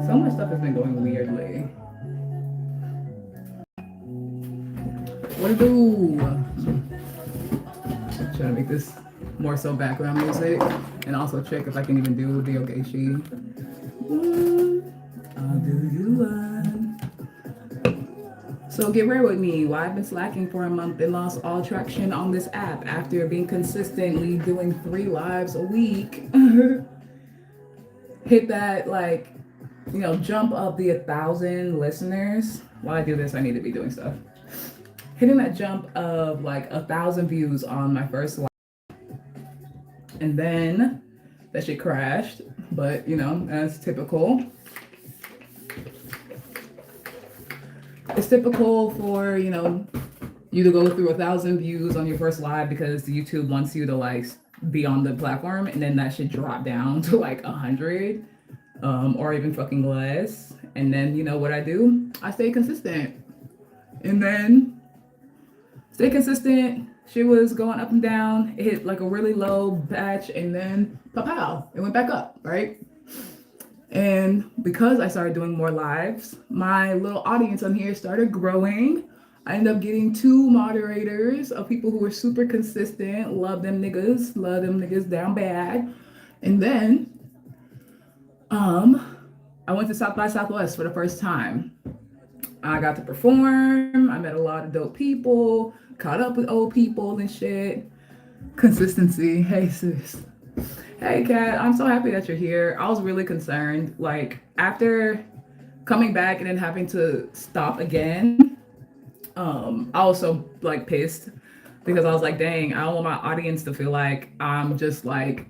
So much stuff has been going weirdly. What to do? Trying to make this more so background music, and also check if I can even do the Ogechi. I'll do you one. So get real with me. Why I've been slacking for a month and lost all traction on this app after being consistently doing 3 lives a week. Hit that jump of the 1,000 listeners. While I do this, I need to be doing stuff. Hitting that jump of 1,000 views on my first live, and then that shit crashed. But that's typical. It's typical for you to go through 1,000 views on your first live because YouTube wants you to be on the platform, and then that should drop down to 100 or even fucking less. And then what I do? I stay consistent, and then stay consistent. She was going up and down. It hit a really low patch, and then pow, it went back up, right? And because I started doing more lives, my little audience on here started growing. I ended up getting 2 moderators of people who were super consistent. Love them niggas down bad. And then I went to South by Southwest for the first time. I got to perform. I met a lot of dope people, caught up with old people and shit. Consistency. Hey, sis. Hey, Kat. I'm so happy that you're here. I was really concerned. After coming back and then having to stop again, I was so pissed because I was like, dang, I don't want my audience to feel like I'm just I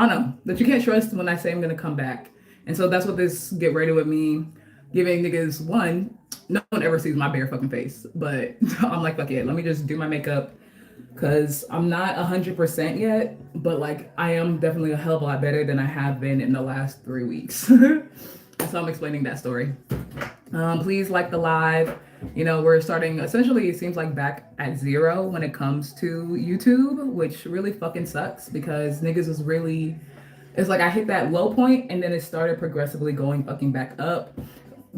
don't know, that you can't trust when I say I'm gonna come back. And so that's what this Get Ready With Me giving niggas. One, no one ever sees my bare fucking face, but I'm like, fuck it, let me just do my makeup because I'm not 100% yet, but I am definitely a hell of a lot better than I have been in the last 3 weeks. So I'm explaining that story. Please like the live. We're starting, essentially, it seems like back at 0 when it comes to YouTube, which really fucking sucks because niggas was really, it's I hit that low point and then it started progressively going fucking back up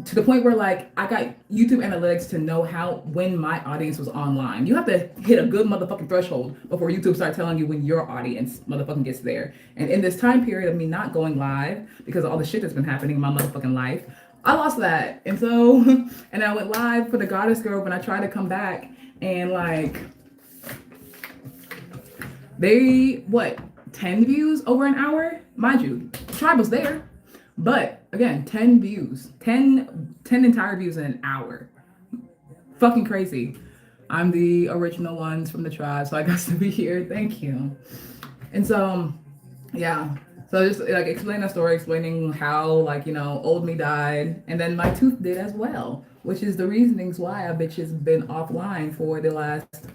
to the point where I got YouTube analytics to know when my audience was online. You have to hit a good motherfucking threshold before YouTube start telling you when your audience motherfucking gets there. And in this time period of me not going live because of all the shit that's been happening in my motherfucking life, I lost that. And so, and I went live for the Goddess Girl when I tried to come back, and they 10 views over an hour? Mind you, Tribe was there. But again, 10 views, 10 entire views in an hour. Fucking crazy. I'm the original ones from the tribe, so I got to be here. Thank you. And so, yeah. So just explain that story, explaining how old me died, and then my tooth did as well, which is the reasonings why a bitch has been offline for the last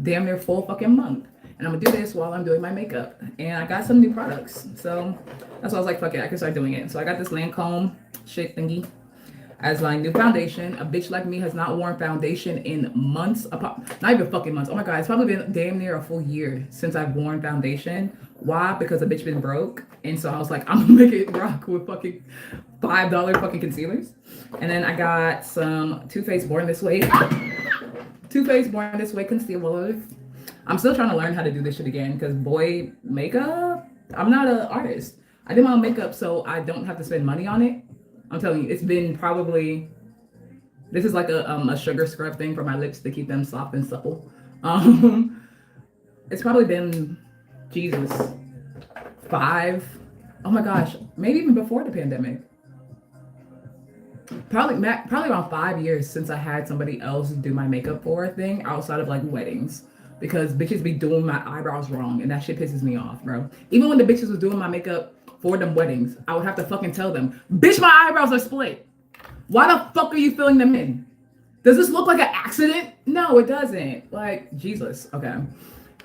damn near full fucking month. And I'm gonna do this while I'm doing my makeup. And I got some new products. So that's why I was like, fuck it, I can start doing it. So I got this Lancome shit thingy as my new foundation. A bitch like me has not worn foundation in months. Not even fucking months. Oh my God, it's probably been damn near a full year since I've worn foundation. Why? Because a bitch been broke. And so I was like, I'm gonna make it rock with fucking $5 fucking concealers. And then I got some Too Faced Born This Way. Too Faced Born This Way concealer. I'm still trying to learn how to do this shit again because boy, makeup, I'm not an artist. I did my own makeup so I don't have to spend money on it. I'm telling you, it's been probably, this is a sugar scrub thing for my lips to keep them soft and supple. It's probably been, Jesus, 5, oh my gosh, maybe even before the pandemic. Probably around 5 years since I had somebody else do my makeup for a thing outside of weddings. Because bitches be doing my eyebrows wrong, and that shit pisses me off, bro. Even when the bitches was doing my makeup for them weddings, I would have to fucking tell them, bitch, my eyebrows are split. Why the fuck are you filling them in? Does this look like an accident? No, it doesn't. Jesus. Okay.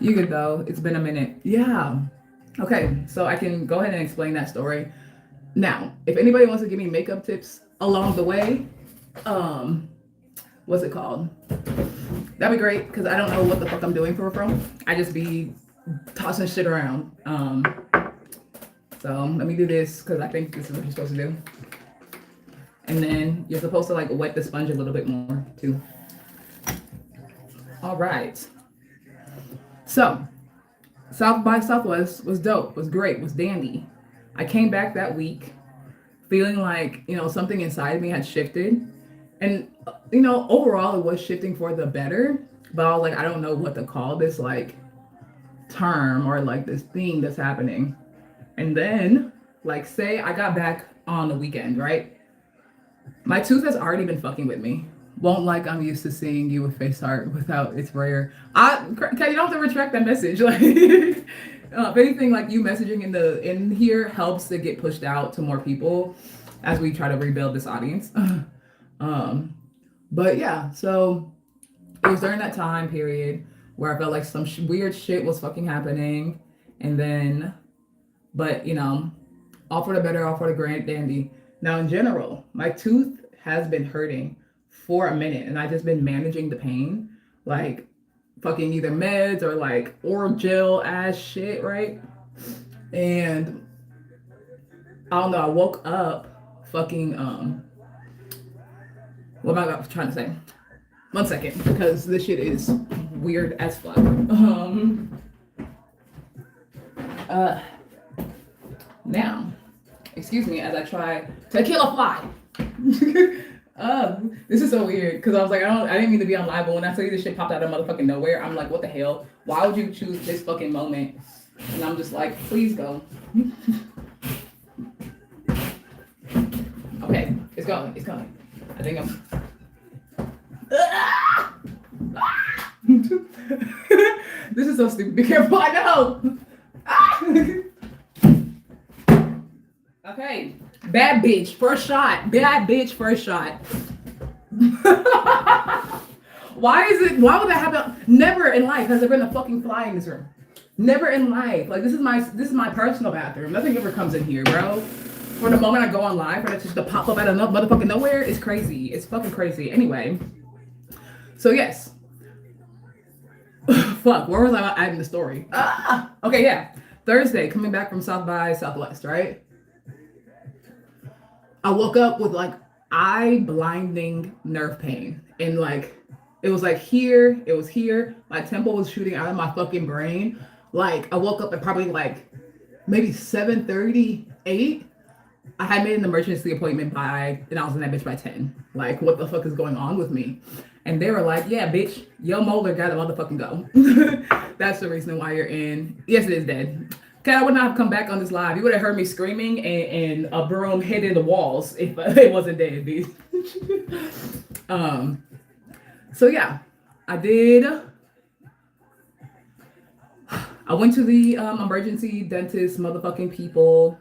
You good though. It's been a minute. Yeah. Okay, so I can go ahead and explain that story. Now, if anybody wants to give me makeup tips along the way, what's it called? That'd be great, because I don't know what the fuck I'm doing for real. I just be tossing shit around. So let me do this because I think this is what you're supposed to do. And then you're supposed to like wet the sponge a little bit more too. All right. So South by Southwest was dope, was great, was dandy. I came back that week feeling like, something inside me had shifted. And, overall it was shifting for the better. But I was like, I don't know what to call this like term or like this thing that's happening. And then, like, say I got back on the weekend, right? My tooth has already been fucking with me. Won't like I'm used to seeing you with face art without it's rare. Okay, you don't have to retract that message. Like, if anything, like you messaging in here helps to get pushed out to more people as we try to rebuild this audience. But yeah, so it was during that time period where I felt like some weird shit was fucking happening, and then, but all for the better, all for the grand dandy. Now, in general, my tooth has been hurting for a minute, and I've just been managing the pain, like fucking either meds or like oral gel ass shit, right? And I don't know, I woke up fucking, what am I trying to say? 1 second, because this shit is weird as fuck. Now, excuse me as I try to kill a fly. This is so weird because I was like, I didn't mean to be on live, but when I tell you this shit popped out of motherfucking nowhere, I'm like, what the hell? Why would you choose this fucking moment? And I'm just like, please go. Okay, it's going. I think I'm. This is so stupid. Be careful. I know. Okay. Bad bitch, first shot. Bad bitch, first shot. Why would that happen? Never in life has there been a fucking fly in this room. Never in life. Like, this is my personal bathroom. Nothing ever comes in here, bro. For the moment I go on live, for it just to pop up out of motherfucking nowhere, it's crazy. It's fucking crazy. Anyway. So yes. Fuck, where was I at in the story? Okay, yeah. Thursday, coming back from South by Southwest, right? I woke up with like eye-blinding nerve pain. And like, it was like here, it was here. My temple was shooting out of my fucking brain. Like, I woke up at probably like maybe 7:38. I had made an emergency appointment and I was in that bitch by 10. Like, what the fuck is going on with me? And they were like, yeah, bitch, your molar gotta motherfucking go. That's the reason why you're in. Yes, it is dead. Okay, I would not have come back on this live. You would have heard me screaming and a broom hitting the walls if it wasn't dead, bitch. So yeah, I did. I went to the emergency dentist motherfucking people.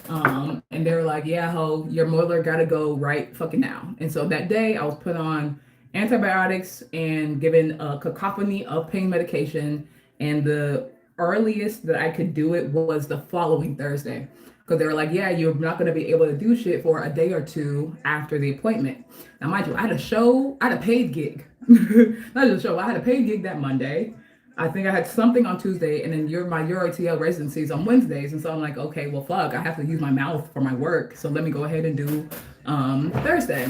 And they were like, yeah, ho, your molar gotta go right fucking now. And so that day I was put on antibiotics and given a cacophony of pain medication. And the earliest that I could do it was the following Thursday. Because they were like, yeah, you're not going to be able to do shit for a day or two after the appointment. Now, mind you, I had a paid gig. Not just a show, I had a paid gig that Monday. I think I had something on Tuesday, and then my EuroTL residencies on Wednesdays. And so I'm like, okay, well, fuck, I have to use my mouth for my work. So let me go ahead and do Thursday.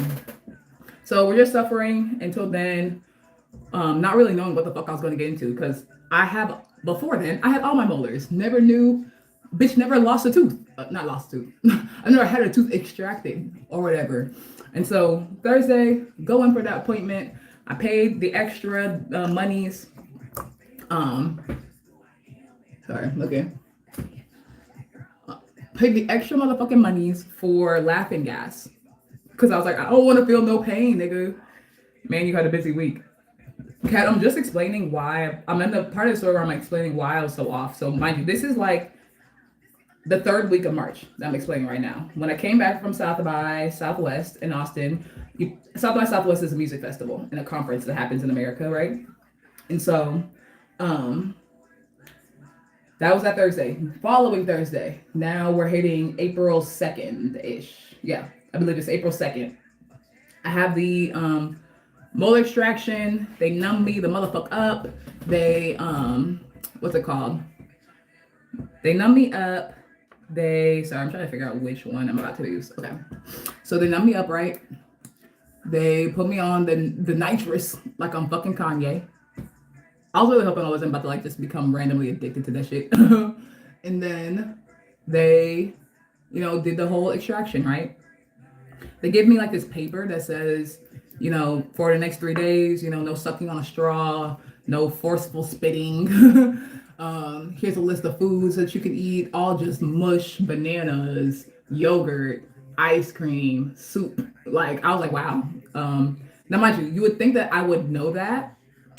So we're just suffering until then, not really knowing what the fuck I was going to get into. Because before then, I had all my molars. Never lost a tooth. Not lost a tooth. I never had a tooth extracted or whatever. And so Thursday, go in for that appointment. I paid the extra monies. Paid the extra motherfucking monies for laughing gas. Because I was like, I don't want to feel no pain, nigga. Man, you had a busy week. Kat, I'm just explaining why. I'm in the part of the story where I'm explaining why I was so off. So mind you, this is like the third week of March that I'm explaining right now. When I came back from South by Southwest in Austin, South by Southwest is a music festival and a conference that happens in America, right? And so that was that Thursday. Following Thursday, now we're hitting April 2nd-ish. Yeah, I believe it's April 2nd. I have the molar extraction. They numb me the motherfucker up. They, what's it called? They numb me up. sorry, I'm trying to figure out which one I'm about to use. Okay. So they numb me up, right? They put me on the nitrous like I'm fucking Kanye. I was really hoping I wasn't about to like just become randomly addicted to that shit. And then they, did the whole extraction, right? They give me like this paper that says, for the next 3 days, no sucking on a straw, no forceful spitting. Here's a list of foods that you can eat, all just mush, bananas, yogurt, ice cream, soup. Like, I was like, wow. Now, mind you, you would think that I would know that,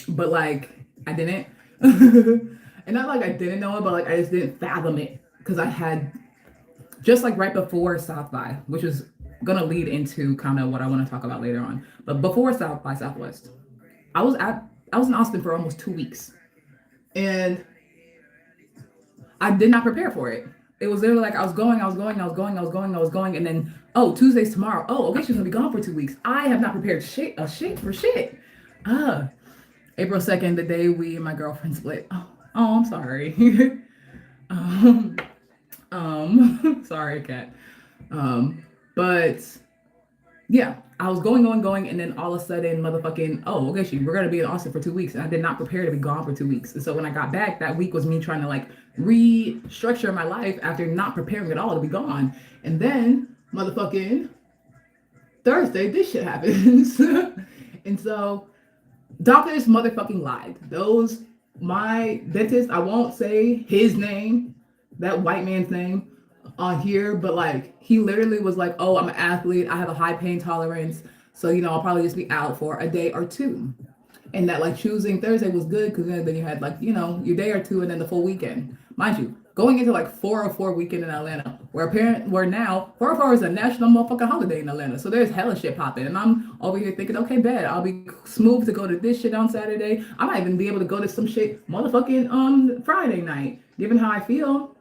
but like, I didn't. And not like I didn't know it, but like, I just didn't fathom it because I had just like right before South by, which is gonna lead into kind of what I want to talk about later on. But before South by Southwest, I was in Austin for almost 2 weeks, and I did not prepare for it. It was literally like I was going, and then Tuesday's tomorrow. Oh, okay, she's gonna be gone for 2 weeks. I have not prepared shit for shit. April 2nd, the day we and my girlfriend split. I'm sorry. um, sorry, Kat. But yeah, I was going, and then all of a sudden, motherfucking, okay, we're gonna be in Austin for 2 weeks, and I did not prepare to be gone for 2 weeks. And so when I got back, that week was me trying to like restructure my life after not preparing at all to be gone. And then motherfucking Thursday, this shit happens. And so doctors motherfucking lied. My dentist, I won't say his name, that white man's name on here, but like he literally was like, oh, I'm an athlete, I have a high pain tolerance, so I'll probably just be out for a day or two. And that like choosing Thursday was good because then you had like, your day or two and then the full weekend. Mind you, going into like 404 weekend in Atlanta, where now 404 is a national motherfucking holiday in Atlanta. So there's hella shit popping. And I'm over here thinking, okay, bet I'll be smooth to go to this shit on Saturday. I might even be able to go to some shit motherfucking Friday night, given how I feel.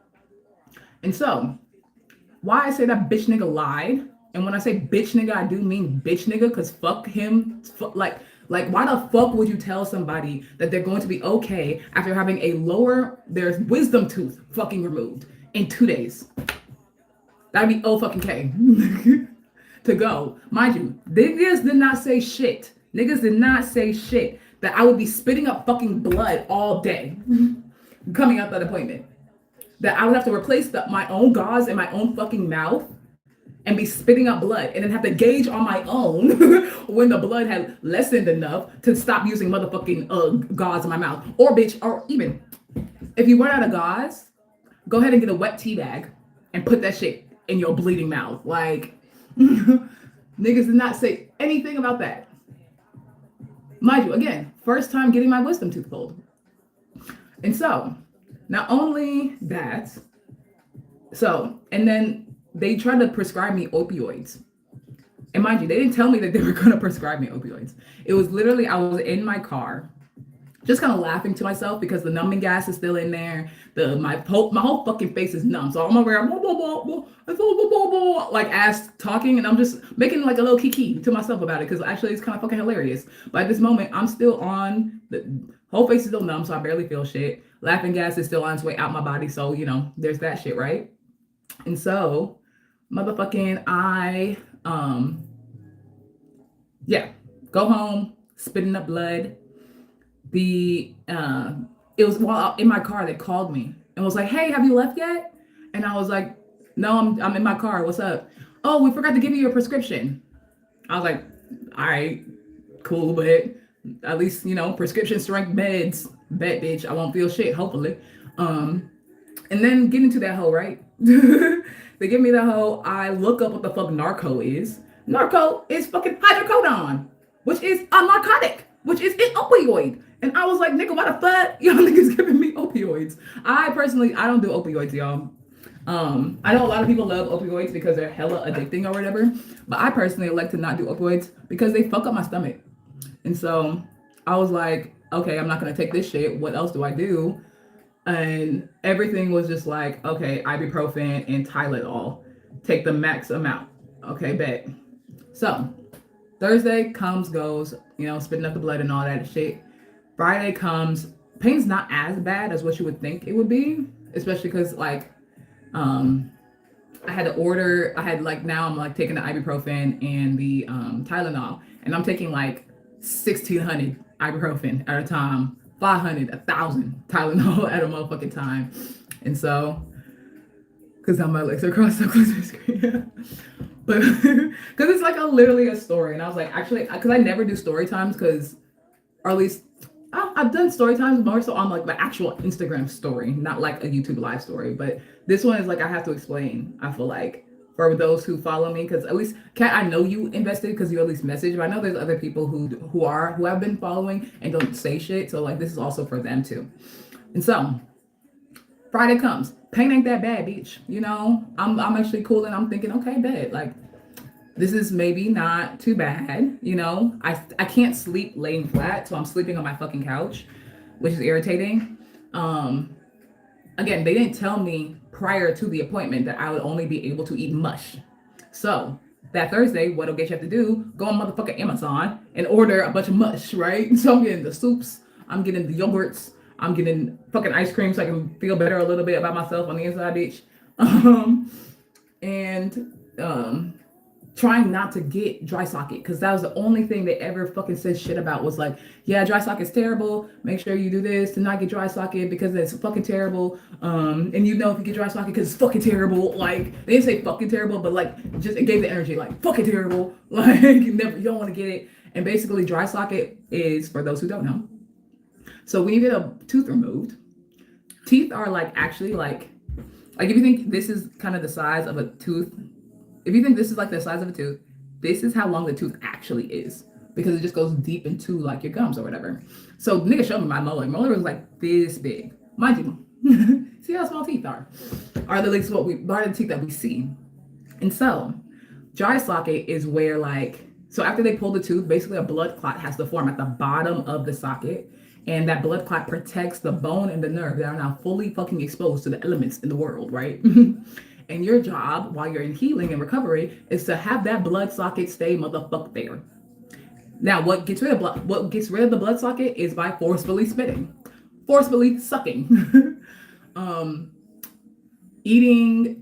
And so, why I say that bitch nigga lied, and when I say bitch nigga, I do mean bitch nigga, because fuck him. Like, why the fuck would you tell somebody that they're going to be okay after having their wisdom tooth fucking removed in 2 days? That'd be fucking K to go. Mind you, niggas did not say shit. Niggas did not say shit that I would be spitting up fucking blood all day coming out that appointment. That I would have to replace my own gauze in my own fucking mouth and be spitting up blood and then have to gauge on my own when the blood had lessened enough to stop using motherfucking gauze in my mouth. Or bitch, or even if you run out of gauze, go ahead and get a wet tea bag and put that shit in your bleeding mouth. Like, niggas did not say anything about that. Mind you, again, first time getting my wisdom tooth pulled. And so, not only that, and then they tried to prescribe me opioids. And mind you, they didn't tell me that they were going to prescribe me opioids. It was literally, I was in my car, just kind of laughing to myself because the numbing gas is still in there. My whole fucking face is numb. So I'm over here, like ass talking, and I'm just making like a little kiki to myself about it because actually it's kind of fucking hilarious. But at this moment, I'm still on, the whole face is still numb, so I barely feel shit. Laughing gas is still on its way out my body, so there's that shit, right? And so, motherfucking, I go home, spitting up blood. It was while in my car, they called me and was like, hey, have you left yet? And I was like, no, I'm in my car. What's up? Oh, we forgot to give you your prescription. I was like, all right, cool, but at least, prescription strength meds. Bet, bitch, I won't feel shit, hopefully. And then get into that hoe, right? They give me that hoe. I look up what the fuck narco is. Narco is fucking hydrocodone, which is a narcotic, which is an opioid. And I was like, nigga, why the fuck y'all niggas giving me opioids? I don't do opioids, y'all. I know a lot of people love opioids because they're hella addicting or whatever, but I personally like to not do opioids because they fuck up my stomach. And so I was like, okay, I'm not gonna take this shit. What else do I do? And everything was just like, okay, ibuprofen and Tylenol. Take the max amount. Okay, bet. So Thursday comes, goes, spitting up the blood and all that shit. Friday comes, pain's not as bad as what you would think it would be, especially because like, I had to order. I had like now I'm like taking the ibuprofen and the Tylenol, and I'm taking like 1,600 ibuprofen at a time, 500, 1,000 Tylenol at a motherfucking time, and so because now my legs are crossed up close to the screen. But because it's like literally a story, and I was like, actually, because I never do story times, because, or at least I've done story times more so on like the actual Instagram story, not like a YouTube live story. But this one is like I have to explain. I feel like for those who follow me, because at least Kat, I know you invested because you at least message, but I know there's other people who have been following and don't say shit. So like this is also for them too. And so Friday comes, pain ain't that bad, bitch. You know, I'm actually cool, and I'm thinking, okay, bet like this is maybe not too bad. You know, I can't sleep laying flat, so I'm sleeping on my fucking couch, which is irritating. Again, they didn't tell me prior to the appointment that I would only be able to eat mush. So that Thursday, what'll get you have to do? Go on motherfucking Amazon and order a bunch of mush, right? So I'm getting the soups, I'm getting the yogurts, I'm getting fucking ice cream so I can feel better a little bit about myself on the inside, bitch. And trying not to get dry socket, because that was the only thing they ever fucking said shit about, was like, yeah, dry socket's terrible, make sure you do this to not get dry socket because it's fucking terrible. And you know if you get dry socket because it's fucking terrible. Like they didn't say fucking terrible, but like just it gave the energy like fucking terrible. Like you don't want to get it. And basically dry socket is, for those who don't know, so when you get a tooth removed, teeth are like actually like if you think this is kind of the size of a tooth, if you think this is like the size of a tooth, this is how long the tooth actually is, because it just goes deep into like your gums or whatever. So nigga showed me my molar. Molar was like this big. Mind you, see how small teeth are the least are the teeth that we see. And so dry socket is where like, so after they pull the tooth, basically a blood clot has to form at the bottom of the socket. And that blood clot protects the bone and the nerve that are now fully fucking exposed to the elements in the world, right? And your job while you're in healing and recovery is to have that blood socket stay motherfucker there. Now, what gets rid of the blood socket is by forcefully spitting, forcefully sucking, eating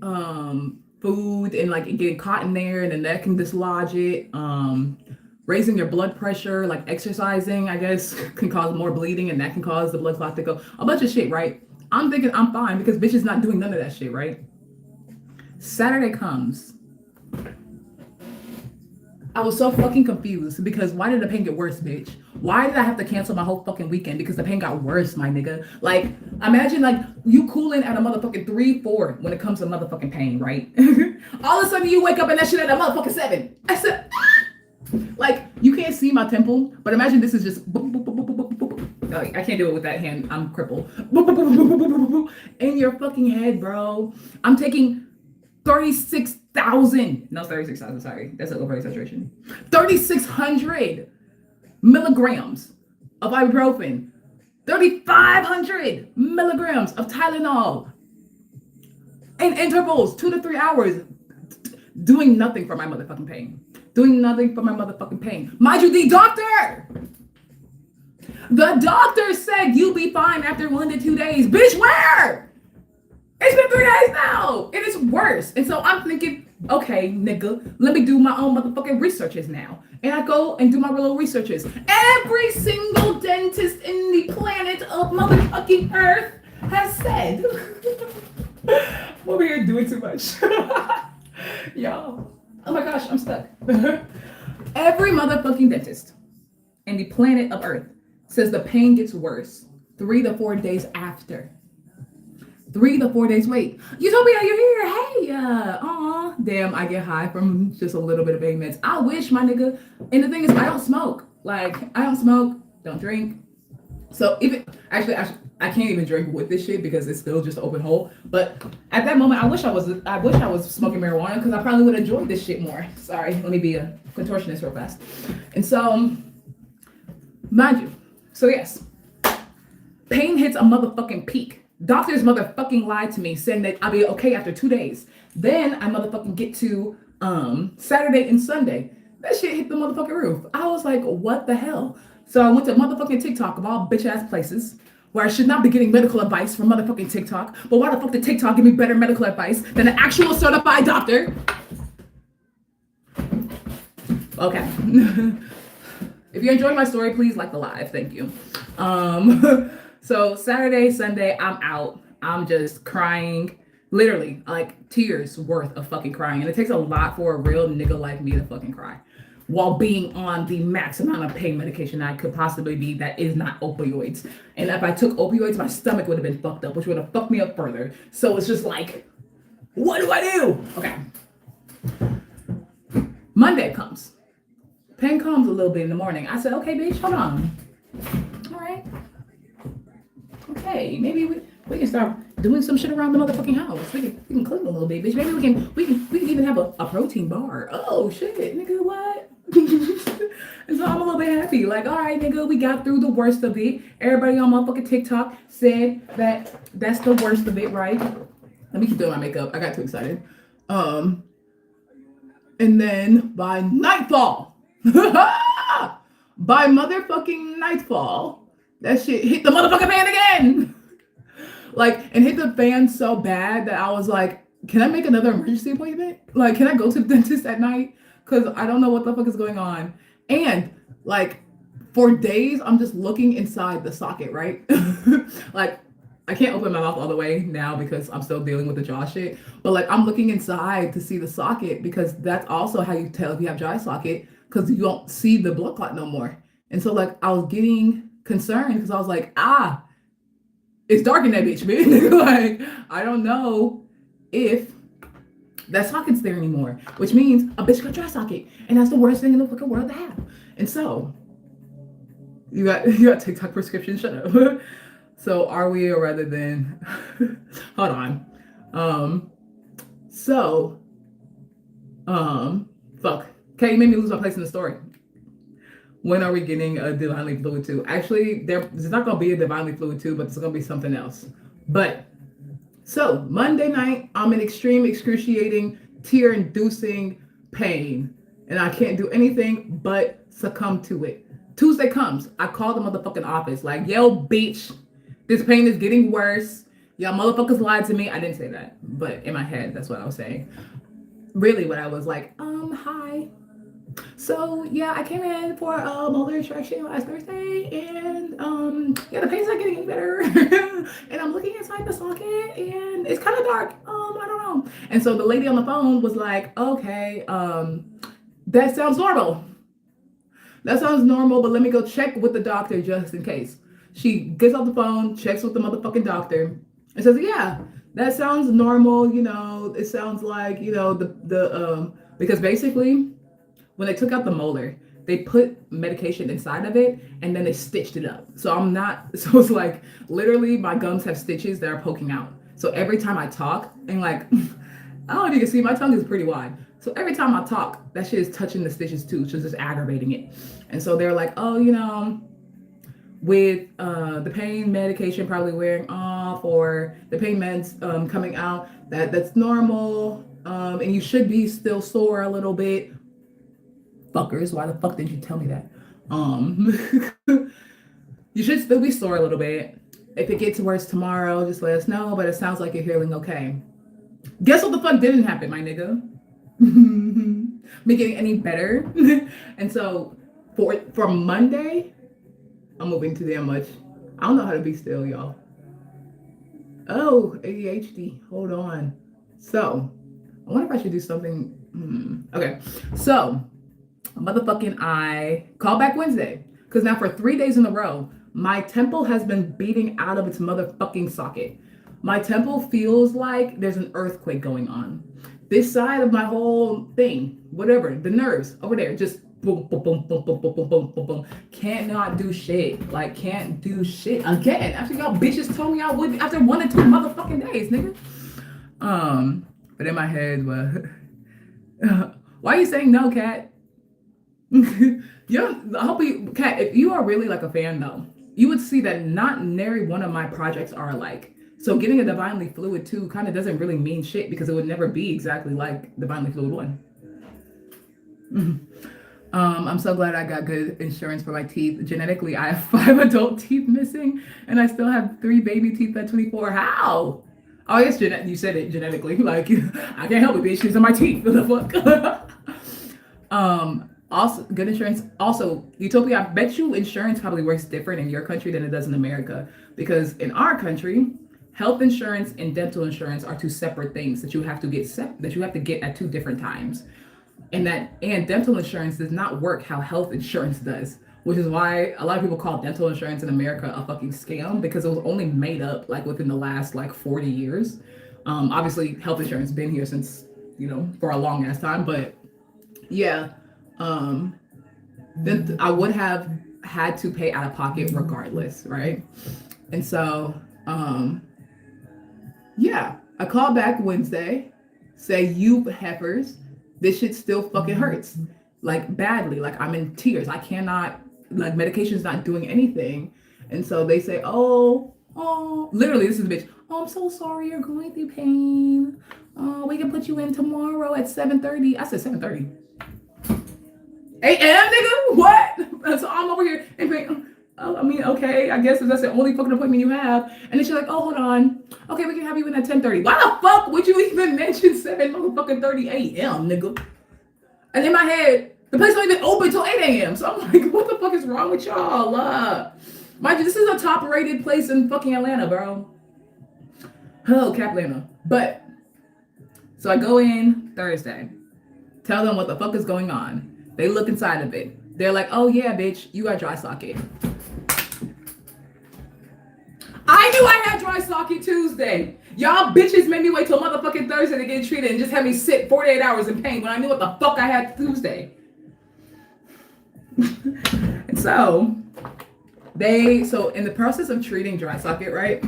food and like getting caught in there, and then that can dislodge it. Raising your blood pressure, like exercising, I guess, can cause more bleeding, and that can cause the blood clot to go. A bunch of shit, right? I'm thinking I'm fine because bitch is not doing none of that shit, right? Saturday comes. I was so fucking confused because why did the pain get worse, bitch? Why did I have to cancel my whole fucking weekend? Because the pain got worse, my nigga. Like, imagine like you cooling at a motherfucking 3, 4 when it comes to motherfucking pain, right? All of a sudden you wake up and that shit at a motherfucking 7. I said, like, you can't see my temple, but imagine this is just boop, boop, boop, boop, boop, boop, boop. Like, I can't do it with that hand. I'm crippled. Boop, boop, boop, boop, boop, boop, boop, in your fucking head, bro. I'm taking 36,000. No, 36,000. Sorry, that's an over exaggeration. 3,600 milligrams of ibuprofen. 3,500 milligrams of Tylenol. In intervals, 2 to 3 hours, doing nothing for my motherfucking pain. Doing nothing for my motherfucking pain. Mind you, the doctor said you'll be fine after 1 to 2 days. Bitch, where? It's been 3 days now. It is worse. And so I'm thinking, okay, nigga, let me do my own motherfucking researches now. And I go and do my little researches. Every single dentist in the planet of motherfucking Earth has said, I'm over here doing too much. Y'all. Oh my gosh, I'm stuck. Every motherfucking dentist in the planet of Earth says the pain gets worse 3 to 4 days after. 3 to 4 days. Wait, you told me that you're here. Hey, aw. Damn, I get high from just a little bit of meds. I wish, my nigga. And the thing is, I don't smoke. Like, I don't smoke, don't drink. So even, actually, I can't even drink with this shit because it's still just an open hole. But at that moment, I wish I was smoking marijuana because I probably would have enjoyed this shit more. Sorry, let me be a contortionist real fast. And so, mind you, so yes, pain hits a motherfucking peak. Doctors motherfucking lied to me saying that I'll be okay after 2 days. Then I motherfucking get to Saturday and Sunday. That shit hit the motherfucking roof. I was like, what the hell? So I went to motherfucking TikTok of all bitch ass places where I should not be getting medical advice from motherfucking TikTok. But why the fuck did TikTok give me better medical advice than an actual certified doctor? Okay. If you're enjoying my story, please like the live. Thank you. So Saturday, Sunday, I'm out. I'm just crying. Literally, like tears worth of fucking crying. And it takes a lot for a real nigga like me to fucking cry while being on the max amount of pain medication I could possibly be that is not opioids. And if I took opioids, my stomach would have been fucked up, which would have fucked me up further. So it's just like, what do I do? Okay. Monday comes. Pain comes a little bit in the morning. I said, okay, bitch, hold on. All right. Okay, maybe we can start doing some shit around the motherfucking house. We can clean a little bit, bitch. Maybe we can even have a protein bar. Oh shit, nigga, what? And so I'm a little bit happy. Like, all right, nigga, we got through the worst of it. Everybody on motherfucking TikTok said that that's the worst of it, right? Let me keep doing my makeup. I got too excited. And then by nightfall, by motherfucking nightfall, that shit hit the motherfucking fan again. Like, and hit the fan so bad that I was like, can I make another emergency appointment? Like, can I go to the dentist at night? Because I don't know what the fuck is going on. And like, for days, I'm just looking inside the socket, right? Like, I can't open my mouth all the way now because I'm still dealing with the jaw shit. But like, I'm looking inside to see the socket because that's also how you tell if you have dry socket, because you don't see the blood clot no more. And so like, I was getting concerned because I was like, it's dark in that bitch, man. Like, I don't know if that socket's there anymore, which means a bitch got dry socket, and that's the worst thing in the fucking world to have. And so you got TikTok prescription. Shut up. So are we, or rather than hold on. Fuck. Okay, you made me lose my place in the story. When are we getting a Divinely Fluid 2? Actually, there's not going to be a Divinely Fluid 2, but it's going to be something else. But, so, Monday night, I'm in extreme, excruciating, tear-inducing pain. And I can't do anything but succumb to it. Tuesday comes. I call the motherfucking office. Like, yo, bitch, this pain is getting worse. Y'all motherfuckers lied to me. I didn't say that. But in my head, that's what I was saying. Really, what I was like, hi. So yeah, I came in for a molar extraction last Thursday, and yeah, the pain's not getting any better. And I'm looking inside the socket, and it's kind of dark. I don't know. And so the lady on the phone was like, okay, that sounds normal. That sounds normal, but let me go check with the doctor just in case. She gets off the phone, checks with the motherfucking doctor, and says, yeah, that sounds normal. You know, it sounds like, you know, because basically, when they took out the molar, they put medication inside of it and then they stitched it up. So it's like literally my gums have stitches that are poking out. So every time I talk, and like, I don't know if you can see, my tongue is pretty wide. So every time I talk, that shit is touching the stitches too. So it's just aggravating it. And so they're like, oh, you know, with the pain medication probably wearing off, or the pain meds coming out, that's normal. And you should be still sore a little bit. Fuckers, why the fuck didn't you tell me that? You should still be sore a little bit. If it gets worse tomorrow, just let us know, but it sounds like you're healing okay. Guess what the fuck didn't happen, my nigga? Me getting any better. And so for Monday, I'm moving too damn much. I don't know how to be still, y'all. Oh, ADHD. Hold on. So, I wonder if I should do something. Okay. So, motherfucking I call back Wednesday. Because now for 3 days in a row, my temple has been beating out of its motherfucking socket. My temple feels like there's an earthquake going on. This side of my whole thing, whatever, the nerves over there, just boom, boom, boom, boom, boom, boom, boom, boom, boom, boom. Cannot do shit. Like, can't do shit again. After y'all bitches told me I would after 1 or 2 motherfucking days, nigga. But in my head, why are you saying no, Kat? I hope you, Kat, if you are really like a fan though, you would see that not nary one of my projects are alike. So getting a Divinely Fluid 2 kind of doesn't really mean shit because it would never be exactly like Divinely Fluid 1. I'm so glad I got good insurance for my teeth. Genetically, I have 5 adult teeth missing, and I still have 3 baby teeth at 24. How? Oh, yes, you said it genetically. Like, I can't help it, bitch. These are my teeth. What the fuck? Also, good insurance. Also, Utopia, I bet you insurance probably works different in your country than it does in America. Because in our country, health insurance and dental insurance are two separate things that you have to get at 2 different times, and dental insurance does not work how health insurance does, which is why a lot of people call dental insurance in America a fucking scam, because it was only made up like within the last like 40 years. Obviously health insurance been here since, for a long ass time, but yeah, um then I would have had to pay out of pocket regardless, right? And so yeah, I called back Wednesday, say, you heifers, this shit still fucking hurts. Like badly. Like I'm in tears. I cannot, like medication's not doing anything. And so they say, oh, literally, this is a bitch. Oh, I'm so sorry you're going through pain. Oh, we can put you in tomorrow at 7:30. I said 7:30. AM, nigga? What? So I'm over here in pain. Oh, I mean, okay, I guess if that's the only fucking appointment you have. And then she's like, oh, hold on. Okay, we can have you in at 10:30. Why the fuck would you even mention 7 motherfucking 30 a.m., nigga? And in my head, the place don't even open till 8 a.m. So I'm like, what the fuck is wrong with y'all? Mind you, this is a top rated place in fucking Atlanta, bro. Oh, Caplana. But, so I go in Thursday, tell them what the fuck is going on. They look inside of it. They're like, oh yeah, bitch, you got dry socket. I knew I had dry socket Tuesday. Y'all bitches made me wait till motherfucking Thursday to get treated and just had me sit 48 hours in pain when I knew what the fuck I had Tuesday. And so in the process of treating dry socket, right?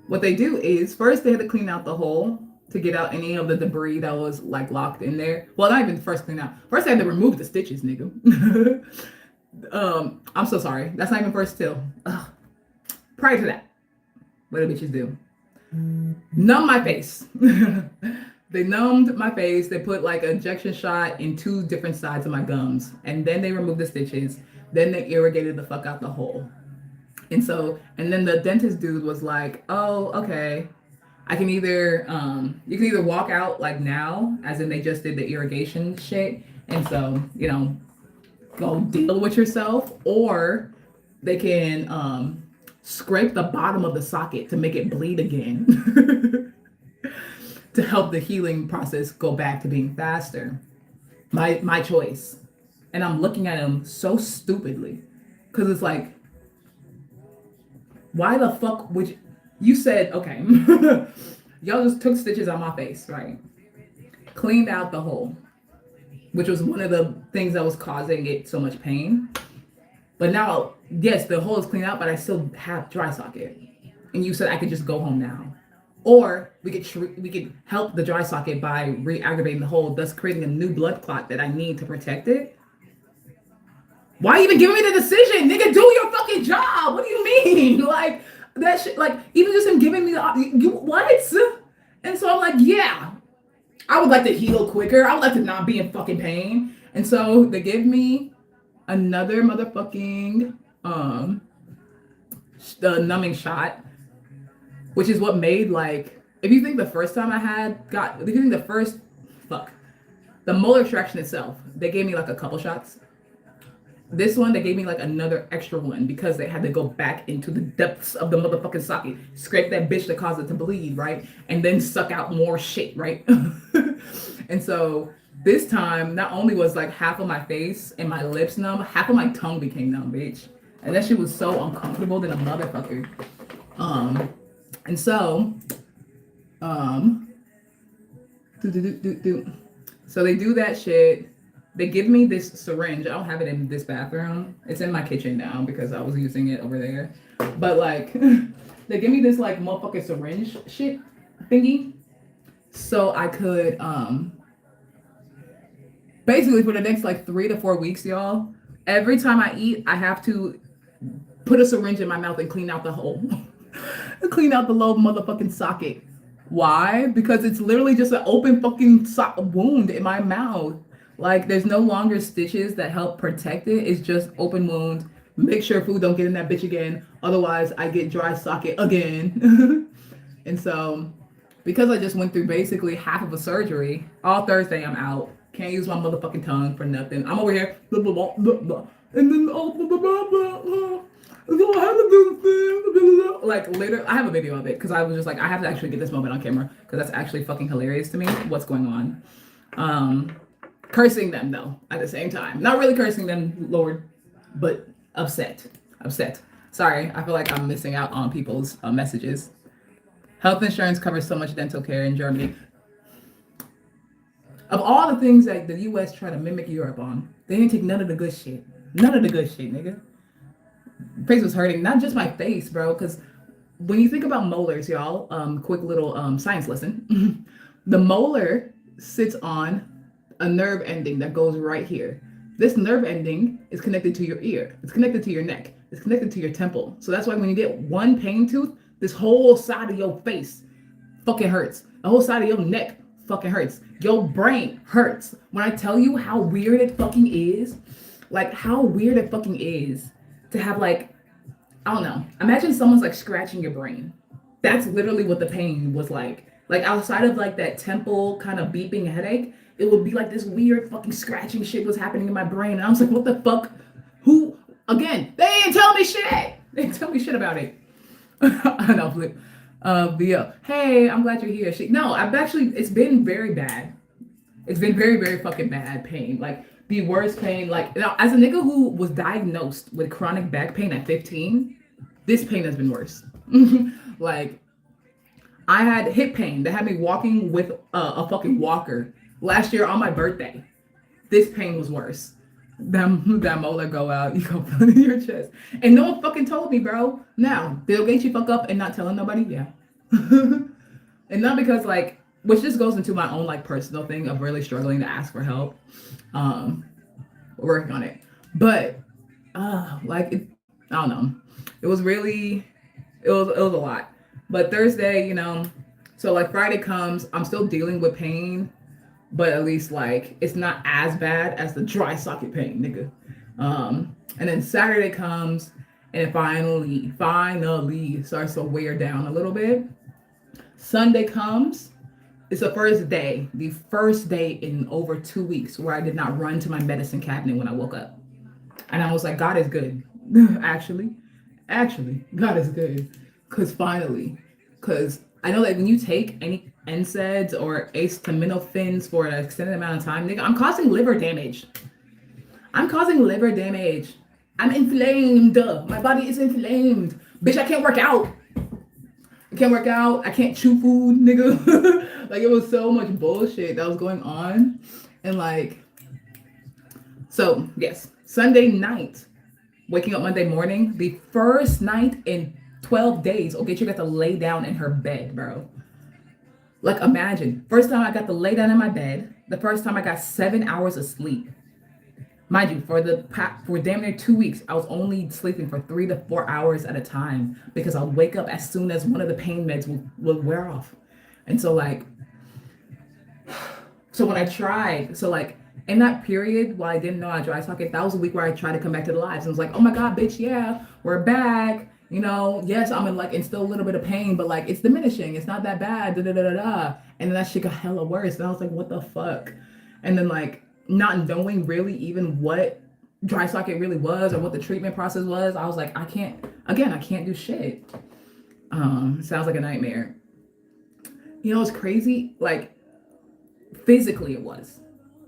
What they do is first they had to clean out the hole to get out any of the debris that was like locked in there. Well, not even first clean out. First I had to remove the stitches, nigga. I'm so sorry. That's not even first till. Prior to that, what do bitches do? Numb my face. They numbed my face. They put like an injection shot in 2 different sides of my gums. And then they removed the stitches. Then they irrigated the fuck out the hole. And then the dentist dude was like, oh, okay. I can either, you can either walk out like now, as in they just did the irrigation shit. And so, go deal with yourself, or they can scrape the bottom of the socket to make it bleed again to help the healing process go back to being faster. My choice. And I'm looking at him so stupidly, because it's like, why the fuck would you said, okay, y'all just took stitches on my face, right? Cleaned out the hole, which was one of the things that was causing it so much pain. But now, yes, the hole is cleaned out, but I still have dry socket. And you said I could just go home now. Or we could help the dry socket by re-aggravating the hole, thus creating a new blood clot that I need to protect it. Why even giving me the decision? Nigga, do your fucking job. What do you mean? Like, that shit, like, even just him giving me what? And so I'm like, yeah, I would like to heal quicker. I would like to not be in fucking pain. And so they give me another motherfucking the numbing shot, which is what made, like, if you think the first time the molar extraction itself, they gave me like a couple shots. This one, they gave me like another extra one because they had to go back into the depths of the motherfucking socket, scrape that bitch that caused it to bleed, right? And then suck out more shit, right? And so this time, not only was like half of my face and my lips numb, half of my tongue became numb, bitch. And that shit was so uncomfortable than a motherfucker. And so, so they do that shit. They give me this syringe. I don't have it in this bathroom. It's in my kitchen now because I was using it over there. But like, they give me this like motherfucking syringe shit thingy, so I could basically for the next like 3 to 4 weeks, y'all, every time I eat, I have to put a syringe in my mouth and clean out the hole, clean out the little motherfucking socket. Why? Because it's literally just an open fucking wound in my mouth. Like there's no longer stitches that help protect it. It's just open wound. Make sure food don't get in that bitch again. Otherwise, I get dry socket again. And so, because I just went through basically half of a surgery, all Thursday I'm out. Can't use my motherfucking tongue for nothing. I'm over here, blah, blah, blah, blah, blah. And then, oh, blah, blah, blah, blah, blah. So I have to do this thing, blah, blah, blah. Like, later, I have a video of it because I was just like, I have to actually get this moment on camera because that's actually fucking hilarious to me. What's going on? Cursing them, though, at the same time. Not really cursing them, Lord, but upset. Sorry, I feel like I'm missing out on people's messages. Health insurance covers so much dental care in Germany. Of all the things that the U.S. try to mimic Europe on, they didn't take none of the good shit. None of the good shit, nigga. Face was hurting. Not just my face, bro, because when you think about molars, y'all, quick little science lesson. The molar sits on a nerve ending that goes right here. This nerve ending is connected to your ear. It's connected to your neck. It's connected to your temple. So that's why when you get one pain tooth, this whole side of your face fucking hurts. The whole side of your neck fucking hurts. Your brain hurts. When I tell you how weird it fucking is, like how weird it fucking is to have like, I don't know. Imagine someone's like scratching your brain. That's literally what the pain was like. Like outside of like that temple kind of beeping headache, it would be like this weird fucking scratching shit was happening in my brain. And I was like, what the fuck? Who? Again, they didn't tell me shit. They didn't tell me shit about it. I know, Flip. Via, hey, I'm glad you're here. It's been very bad. It's been very, very fucking bad pain. Like the worst pain. Like now, as a nigga who was diagnosed with chronic back pain at 15, this pain has been worse. Like I had hip pain that had me walking with a fucking walker last year on my birthday. This pain was worse. That molar go out, you go put it in your chest. And no one fucking told me, bro. Now, did Ogechi fuck up and not telling nobody? Yeah. And not because like, which just goes into my own like personal thing of really struggling to ask for help. We're working on it. But like it, I don't know. It was a lot. But Thursday, you know, so like Friday comes, I'm still dealing with pain. But at least like it's not as bad as the dry socket pain, nigga. And then Saturday comes and it finally starts to wear down a little bit. Sunday comes. It's the first day in over 2 weeks where I did not run to my medicine cabinet when I woke up. And I was like, God is good. Actually, God is good. Cause I know that when you take any NSAIDs or acetaminophen for an extended amount of time, nigga, I'm causing liver damage. I'm inflamed. My body is inflamed. Bitch, I can't work out. I can't chew food, nigga. Like it was so much bullshit that was going on. And like, so yes, Sunday night, waking up Monday morning, the first night in 12 days, Ogechi got to lay down in her bed, bro. Like imagine, first time I got to lay down in my bed, the first time I got 7 hours of sleep. Mind you, for damn near 2 weeks, I was only sleeping for 3 to 4 hours at a time because I'll wake up as soon as one of the pain meds will wear off. And so like, in that period, while I didn't know I dry socket, that was a week where I tried to come back to the lives. And was like, oh my God, bitch, yeah, we're back. You know, yes, I'm in still a little bit of pain, but like it's diminishing. It's not that bad. Da, da, da, da, da. And then that shit got hella worse. And I was like, what the fuck? And then like not knowing really even what dry socket really was or what the treatment process was, I was like, I can't do shit. Sounds like a nightmare. You know, it's crazy. Like physically it was.